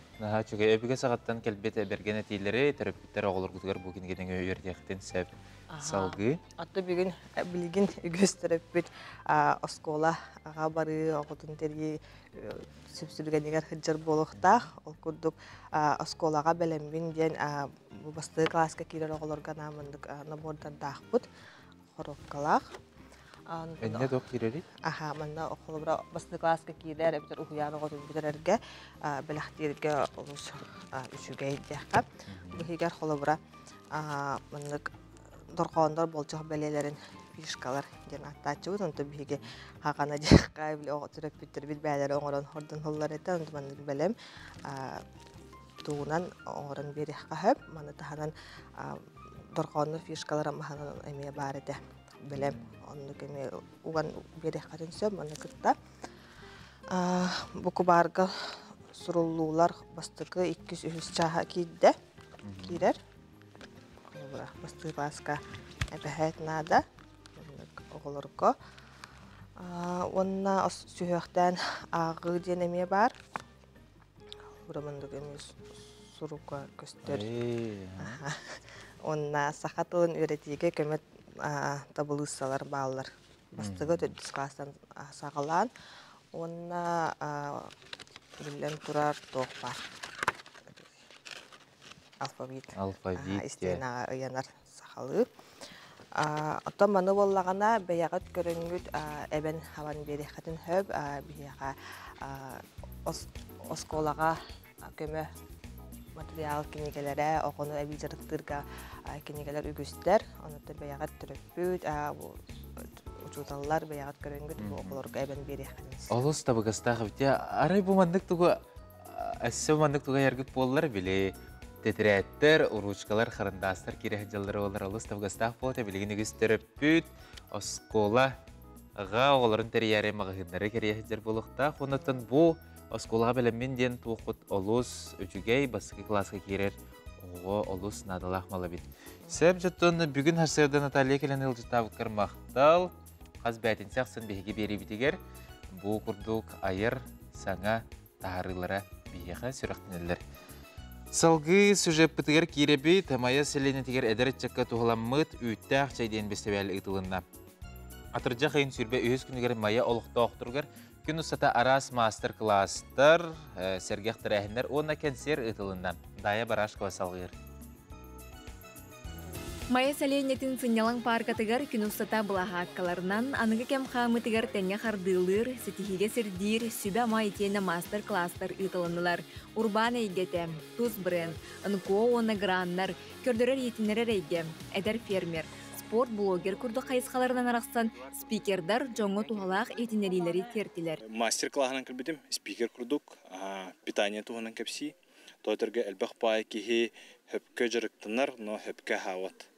Чүге өбіге сағаттан кәлбеті берген әтейлері, тәріппеттер оғылыр күтігер бұгін кеден өйердектен сәп салғы. Атты бүгін білген үгістіріп оскола аға бары оғытын терге сүпсүлгенегер хыджар болуқтақ. Ол күрдік осколаға бәлембен ден басты класска кейлер оғылырға намындық набордардақ бұд, қорыққалақ. Әнне доқ керері? Манна оқылыбыра басты класска кейлер әбітер ұхияны ғотын бітерерге біліқтерге олыс үшіге едеққа. Бұхигер қолыбыра мандық дорқауындар болчақ бәлелерін фишкалар ден аттачы бұд. Онты біге хақана деққа түріп бүттір біт бәлері оңырын хордың ғылар еті. Онты мандық бәлем туғынан оңырын береққа хөп. Манны тағанан дорқауындар фишкалар амаханан әмей бар еті бәлем. Онды кеме уған береққа түнсөп, манны күтті. Бұқы барға сұрулулар бастықы 200 чаға кейді кейдер. Басты класска әбәхәт нада оғылырғы. Онна сүйіқтен ағы денеме бар. Бұрамындық емес сұруға көстер. Онна сақатылын өретеге көмет табылысалар балылар. Бастығы 400 класстан сағылан. Онна білен тұрар тоқ бар. Алфавит. Истен ұянар сақалы. Оттан маны боллағана бәяғыт көрінгіт әбен хаван бері қатын хөп бияға осколаға көмі материал кенегелері, оғыны әбі жарықтырға кенегелер үгістер. Онытты бәяғыт түріппіт, ұчуталылар бәяғыт көрінгіт оғылырға әбен бері қатын. Олыс табығыстағы бітте, арай бұл мандық тұғы, әсі мандық тұға ергіп болылар біле. Тетрәттер, уручкалар, қарындастар, керех жалдары олар олыс табғастақ болты, білген үгістері бүт, осколаға оларын тәрияре мағығындары керех жар болуқтақ. Онытын бұл осколаға бәлеммен ден туқыт олыс өчігей басқы класқа керер оғы олыс надалақ малы бет. Сәп жаттын бүгін Харсерді Наталья келен ұлжытабыққар мақтал, қаз бәтін сәқсын бейге бері бітегер, бұл күрдік айыр саңа тағарылары бейеға сүріқтінелер. Салғы сюжет бітігер керебі тамая селені тегер әдәрет жаққа туғыламмыт үйттәқ чайден бестебәлі ұтылынна. Атыржа қайын сүрбе үйіз күнігер мая олықта оқтырғыр, күн ұсата арас мастер-кластар, сәргеқтір әхіндер, онна кәнсер ұтылынна. Дая барашқыва салғыр. Майя сәлейнетін сынялың паркатығар күністата бұлаға аққаларынан анығы кәм қамытығар тәңе қардылыр, сетихиге сірдир, сүбә майтені мастер-кластар ұтылынылар. Урбан әйгеті, туз бренд, ұнқо оны граннар, көрдірер етінері әйге, әдір фермер, спорт блогер күрді қайысқаларынан арақсан спикердар жоңы туғалақ етінерилері тертілер. Мастер-классынан кірбедім, спикер күрдік, питание туғынан кәпсі, тойтырға әлбәқ бай кейі хөпкі жырықтынар, но хөпкі хават.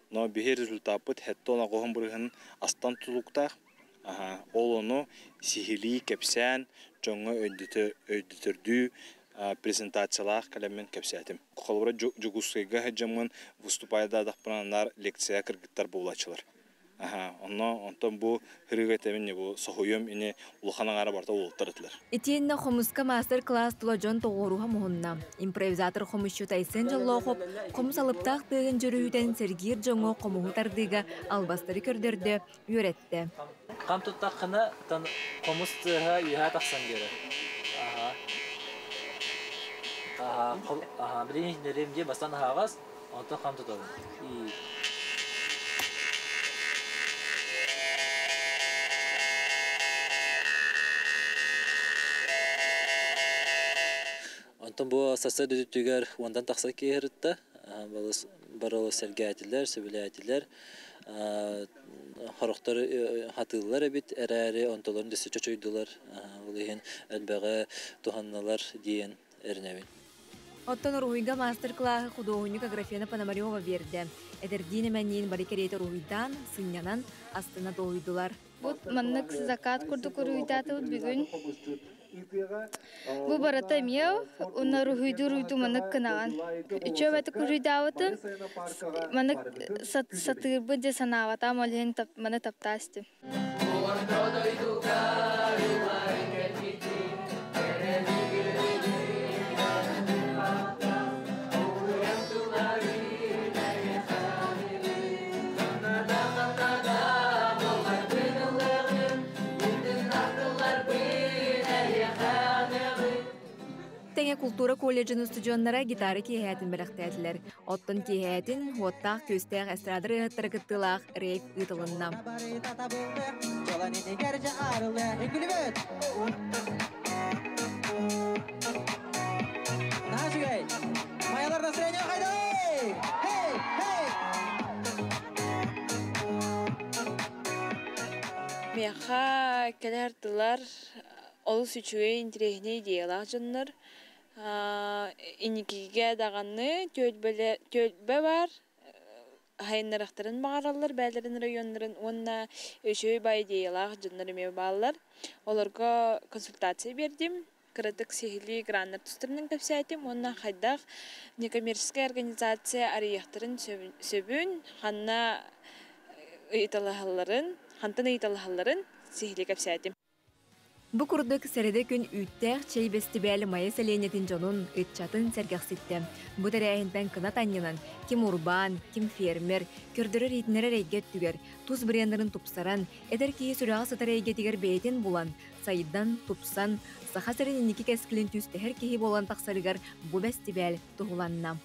Но бихи результапыт хэттона гоһон бурыһын астан тулуктах ол ону сихили кепсән жоңго өйдүтөрдүү презентациялах калемен кепсәтим. Колбора жугускайга хаҗамын выступайда дахпанар лекция кыргыттар булачылар. Онтон бу хырыгатемин не бу сохуем ине улханаңара барта ултырдылар. Итенне хомуска мастер-класс туложон тогоруха муһунна. Импровизатор хомусчу тайсын жоллохоп, хомус алыптак тыгын жүрүүден сергир жоңо комугутардыга албастары көрдөрдө үйрөттү. Кам туттакына тан хомус тыга үйа таксан гере. Билин неремде бастан хагас, онтон кам тутабы. Антон бу сасы дөтүгөр ондан такса керитте. Баралы сергәтиләр, сөбиләтиләр, характер хатыллар бит әрәре онтоларын дөсө чөчөйдүләр. Улыгын әлбәгә туханналар диен эрнәвин. Оттон руйга мастер-классы художника Графена Пономарева берди. Эдердине мәнен барикарета руйдан, сыннянан астына дойдулар. Бут маннык закат курду куруйтаты бүгүн. Бу барата меу, уна руйду маннык кынаган. Үчө бәті куруйдавыты, маннык сатырбы де санавата молен маны таптасты. Теңе культура колледжин студионнара гитара киһәтин бәрәхтәтләр. Оттон киһәтин хуаттак көстәк эстрадыр ыттыргыттылак рейв ытылынна. Меха келәртылар олус үчүе интересне идеялар жоннор. Иникиге дағаны төлбе бар, хайыннарақтарын бағаралар, бәлерін районларын, онна өшөй бай идеялар жоннор еме балалар. Оларға консультация бердім. Кырытык сихили граннар тустырының көпсәтім, онна хайдақ некоммерческая организация арияқтарын сөбін, хантан ыйталахаларын сихили көпсәтім. Бу курдук середе күн үттәк чей бестибәлі майы сәленетін жонун ытчатын сәргәқситті. Бу дәрәйінтен кына таньянан ким урбан, ким фермер, көрдірі рейтінері рейгет түгер, туз брендерін тупсаран, әдір кейі сүріға сатар рейгетігер бәйтін булан, сайыдан тупсан, саха сәрін некі кәскілін түсті әр кейі болан тақсарыгар бу бестибәл тұғыланна.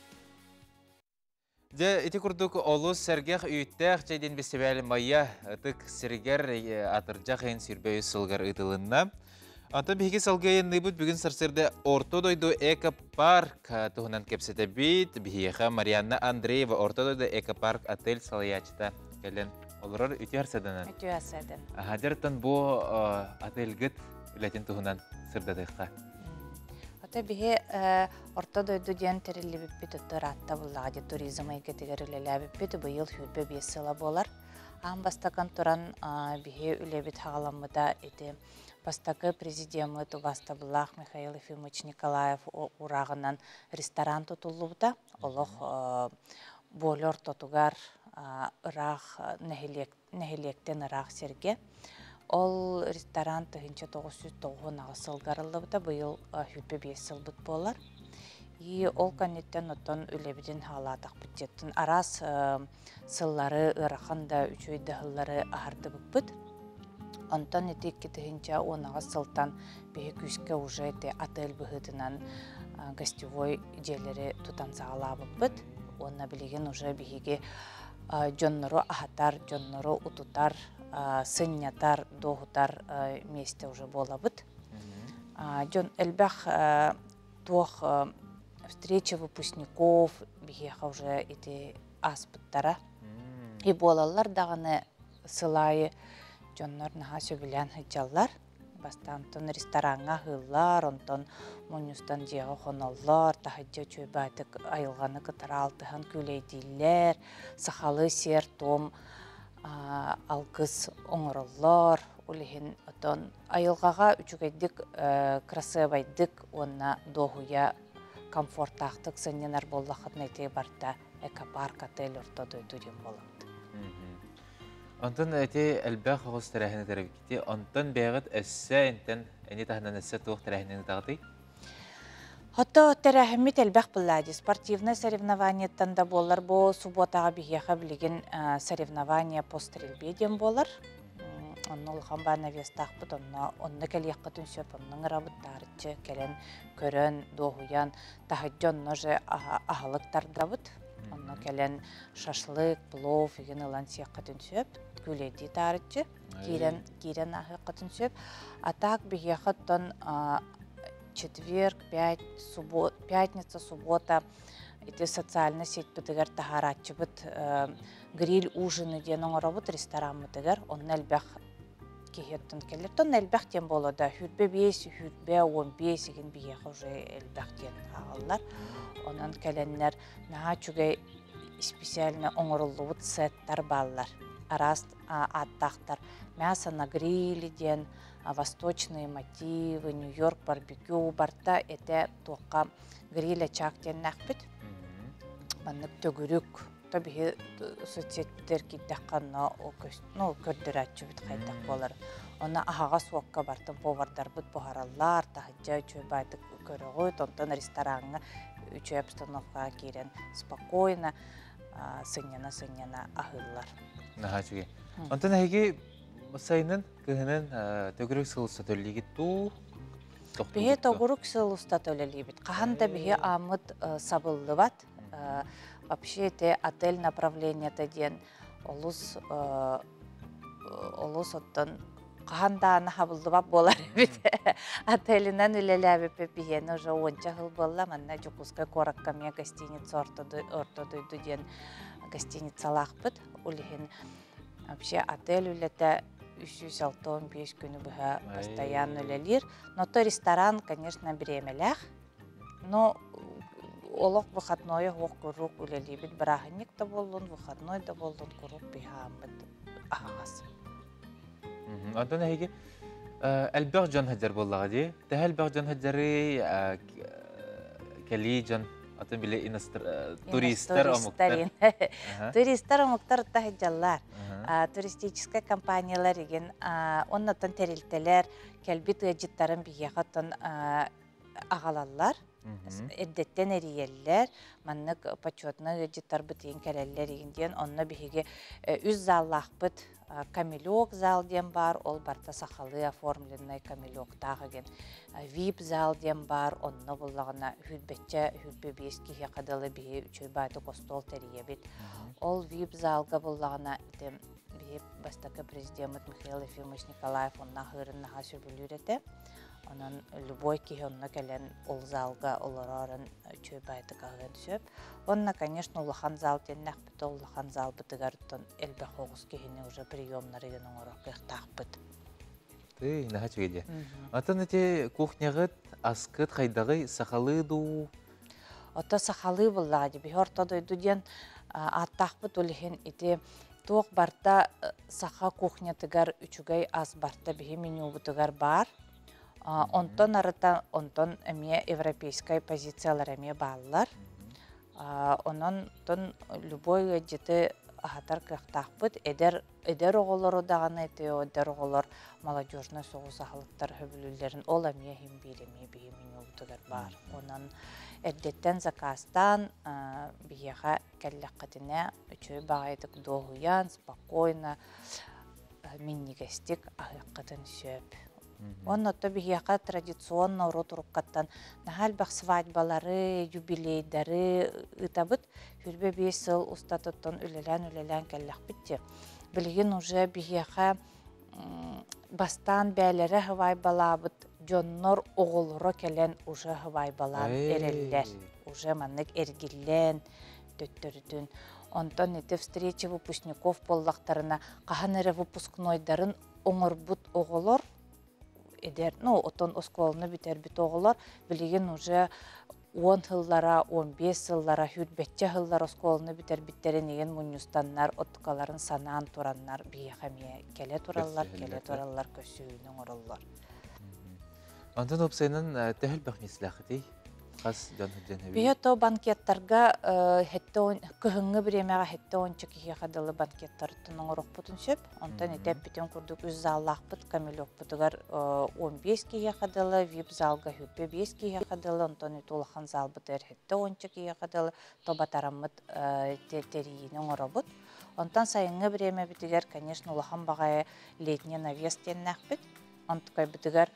Ити курдук олус сәргәқ үйттәқ чайден бестибәлі майя ытык сіргер атыржақ ең сүрбәй сылғар ытылынна. Антон бейге салғайын ныбыт бүгін сарсырды Ортодойду экопарк тұғынан кепсеті бейт. Бейеға Марианна Андреева Ортодойду экопарк отель салаячыта кәлін. Олырар үті арсадынан? Үті арсадан. Хадертан бұ отель-гіт үләтін тұғынан сырдадыққа. Бихе Ортодойду ден терили биппит ратта буллаги туризм айгетигерилеле биппит быйыл хүрбе бесыла болар. Ам бастакан туран бихе үлебит хагаламыда эти бастакы президиумы тубаста буллах Михаил Ефимович Николаев урагынан ресторан тутулубда. Олох болор тотугар ырах нехилектен ырах серге. Ол ресторан тыгынча 909 сылгарылыбыда быйыл хүрбе бесыл бут болар. И ол канеттен оттон үлебиден халатак бюджеттен арас сыллары ыраханда үчөйді хыллары ахарды буппыт. Онтон этик тыгынча 10 сылтан бе күскө уже отель быгытынан гостевой жерлери тутан сагала буппыт. Онна билеген уже биге жоннору ахатар, жоннору утутар, сыннятар, доғутар месте уже болабыт. Жон элбах туох встреча выпускников бихеха уже эти аспыттара. И болалар дағаны сылайы жоннор наға сөбілен хыджалар. Бастантон ресторанға хыллар, онтон мунюстан жеға хоноллар, тахыджа чөбәтік айылғаны кытара алтыған күлейдейлер, сахалы сер том, алгыз оңырыллар, олеген отон айылғаға үчігайдік красывайдық, онна доғуя комфорттақтық сынненар боллақытын әйтей барда экопарк отель Ортодойду дем болады. Онтон әте әлбәқ оғыз тәрәхіні тәрәбекте, онтон бәғыт әсі әнтен әне тағынан әсі туық тәрәхінені тағды? Хотто тәрәхімет әлбәқ бұллады. Спортивный соревнование танда болар, бұл субботаға бігеға білеген соревнование по стрельбе дем болар. Онны ұлған бана вестақ бұд, онны кәлек қытын сөп, онның рабыттарычы, кәлен көрін, доғуян, тағыджонны же ағылықтарда бұд. Онны кәлен шашлык, плов, еген ұлан сек қытын сөп, күлейді тарычы, кейрен ағы қытын сөп. Атақ бігеға тон четверг, пятница, суббота, это социальная сеть бітігер тахаратчы бұд, гриль ужины ден оңыра бұд, ресторан бітігер, онын әлбәқ кейеттін келер. Тон әлбәқ ден болады, хүрбе 5, хүрбе 15 еген бігеға уже әлбәқ ден ағалар. Онын кәленлер наға чүгей специально оңырылы бұд сеттар балылар. араст аттақтар. Мясо на гриле ден, восточные мотивы, Нью-Йорк барбекю барта эте тоққа гриля чактен нақпет. Маннык төгүрүк, табиһи соцсеттер киддаққанна көрдөр атчубит қайдақ болар. Оны ахаға суаққа бартын повардар бұд бұхараллар, тахыджа үчөй байды көріғой, тонтон ресторанға үчөй обстановкаға керен спокойно, сыньяна ахыллар. Нахачуге. Онтон әйге сайынын күйінін төгірік сылыста төлігет ту? Бихе төгірік сылыста төлігет. Қағанда бихе амыд сабылды бат. Вообще это отель направления ден олус оттон қағанда ана хабылдыбап болар бит. Отелінен үлеләбі бихені уже 10 жыл болла. Манна Жукускай кораккаме гостиница ортодойду ден гостиницалақ бит. Улихин вообще отель үлеті 365 күні бұға постоянно үлелер. Но то ресторан, конечно, беремелях. Но олық выходной оқ күрік үлелебет. Бірағынек та болын, выходной да болын күрік бейхамыд ағасы. Антон әйге, әлбәқ жан хаджар боллаға де. Тәхәл бәқ жан хаджары кәлі жан, атын біле туристер омуктар. Туристер омуктар тахаджалар. Туристическая компаниялар еген, оннатын терилтелер, кәлбит ғаджиттарын бейеғатын ағалалар. Эддеттен эриеллер, маннык почетны ғаджиттар бұтейін кәлелер егенден, онна бейге үз заллақ бұт, камелек зал дем бар, ол барта сақалы оформленный камелек тағыген. Вип зал дем бар, онны болағына хүлбетче, хүлбебескі хеқадылы бейі үчөй байды костол тәрие бет. Ол вип залға болағына бастакы президент Михаил Ефимович Николаев онна ғырыннаға сөбілер еті. Онан любой кихонна кәлен ол залға оларарын үчөй байды қағын сөп. Онна, конечно, улахан зал теннәқ біт, улахан зал бітігардын әлбә қоғыз кихіне уже приемнар еген оңырық қиқтақ біт. Ты, наға чөгеде. Атын әте кухняғыт, асқыт қайдағы сақалы ду? Ота сақалы бұллағы дебі. Ортадойду ден аттақ біт олихен ете тоқ барта сақа кухня тігар үчігай аз барта бігі меню бұтығар бар. Онтон арытан, онтон әме европейскай позициялар әме балылар. Онон тон любой жеті ағатар қиқтақ бұд. Эдер оғылар одағаны әте, эдер оғылар молодежный соғыз ағылықтар хөбілілерін ол әме хем береме бігі меню бұтығар бар. Онон әрдеттен заказтан бияға кәлләққатіне үчөй бағайдық доғуян, спокойно, миннигестик ағиққатын сөп. Он отто бияға традиционно уру тұрыққаттан нағал бақ свадьбалары, юбилейдары ұтабыт, хүрбе 5 сыл ұстатыттан үлелән кәлләқ бітті. Білген уже бияға бастан бәлері хывай балабыт, жоннор оғылыры кәлен уже хывай балан әреллер. Уже маннык әргіллен, төттөрүтүн. Онтон эти встречи выпускников боллақтарына қахан әрі выпускнойдарын оңырбыт оғылыр, эдер, отон осколыны бітер біт оғылар, білеген уже 10 жыллара, 15 жыллара, хүрбетче жыллар осколыны бітер біттерін еген мұнюстаннар, оттықаларын санаан тураннар, бейхамия келе тураллар, көсүйінің ұрыллар. Антон опсайнын тәхіл бақмесләқі дей? Бейото банкеттарға күхіңі біремеға хетті 10 кихе қадылы банкеттердің оңырық бұтын сөп. Онтан етеп бітен күрдік үз заллақ бұт, камелек бұтығар 15 кихе қадылы, вип залға хүрбе 5 кихе қадылы, онтан ет олақан зал бұтыр хетті 10 кихе қадылы, тобатарамыд терейінің ұры бұт. Онтан сайыңы біреме бітігер, конечно, олақан бағайы летне навес теннәқ біт. Онтықай бітігер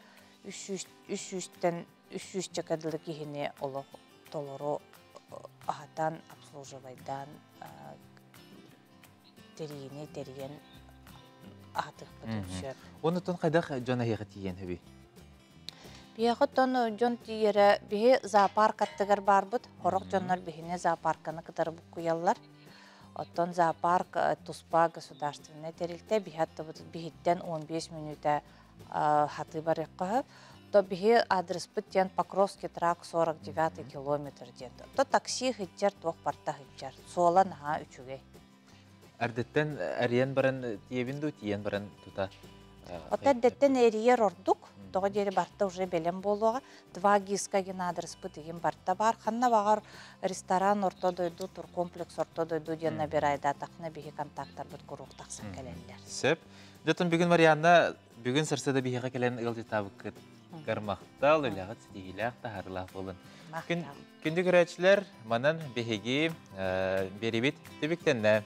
300 чакадылы кихіне олық толыру ағатан, обслуживайдан, терейен ағатық бұтын сөп. Оны тон қайдақ жон аяғы тиген өбі? Бияғы тон жон тиері бігі зоопарк аттығар бар бұд. Хорақ жонлар бігіне зоопарканы қыдары бұқ құялар. Оттон зоопарк Туспа государственный терилте бігіттен 15 минута хаты бар еққы. То бихи адрес бітен Покровский трак 49 километр деді. То такси хитчер, тоқ парта хитчер. Солан ға үчугей. Ардеттен әриен баран тиебін ду, тиен баран тута. Ота деттен эриер ордук, тоғы дері барта уже белем болуға, 2 гиска ген адрес бұтыген барта бар. Ханна бағар ресторан орто дойду, тур комплекс орто дойду ден набирайда тақына бейі контакттар бұт құруқ тақсын кәлендер. Сеп. Жатын бүгін Марианна, бүгін сырсыда бейіға кәлен ұғылды табы қармақтал, өліғыт сетегіләқ тағарылақ болын. Күнді көрәтшілер манан бейіге беребет төбіктенді.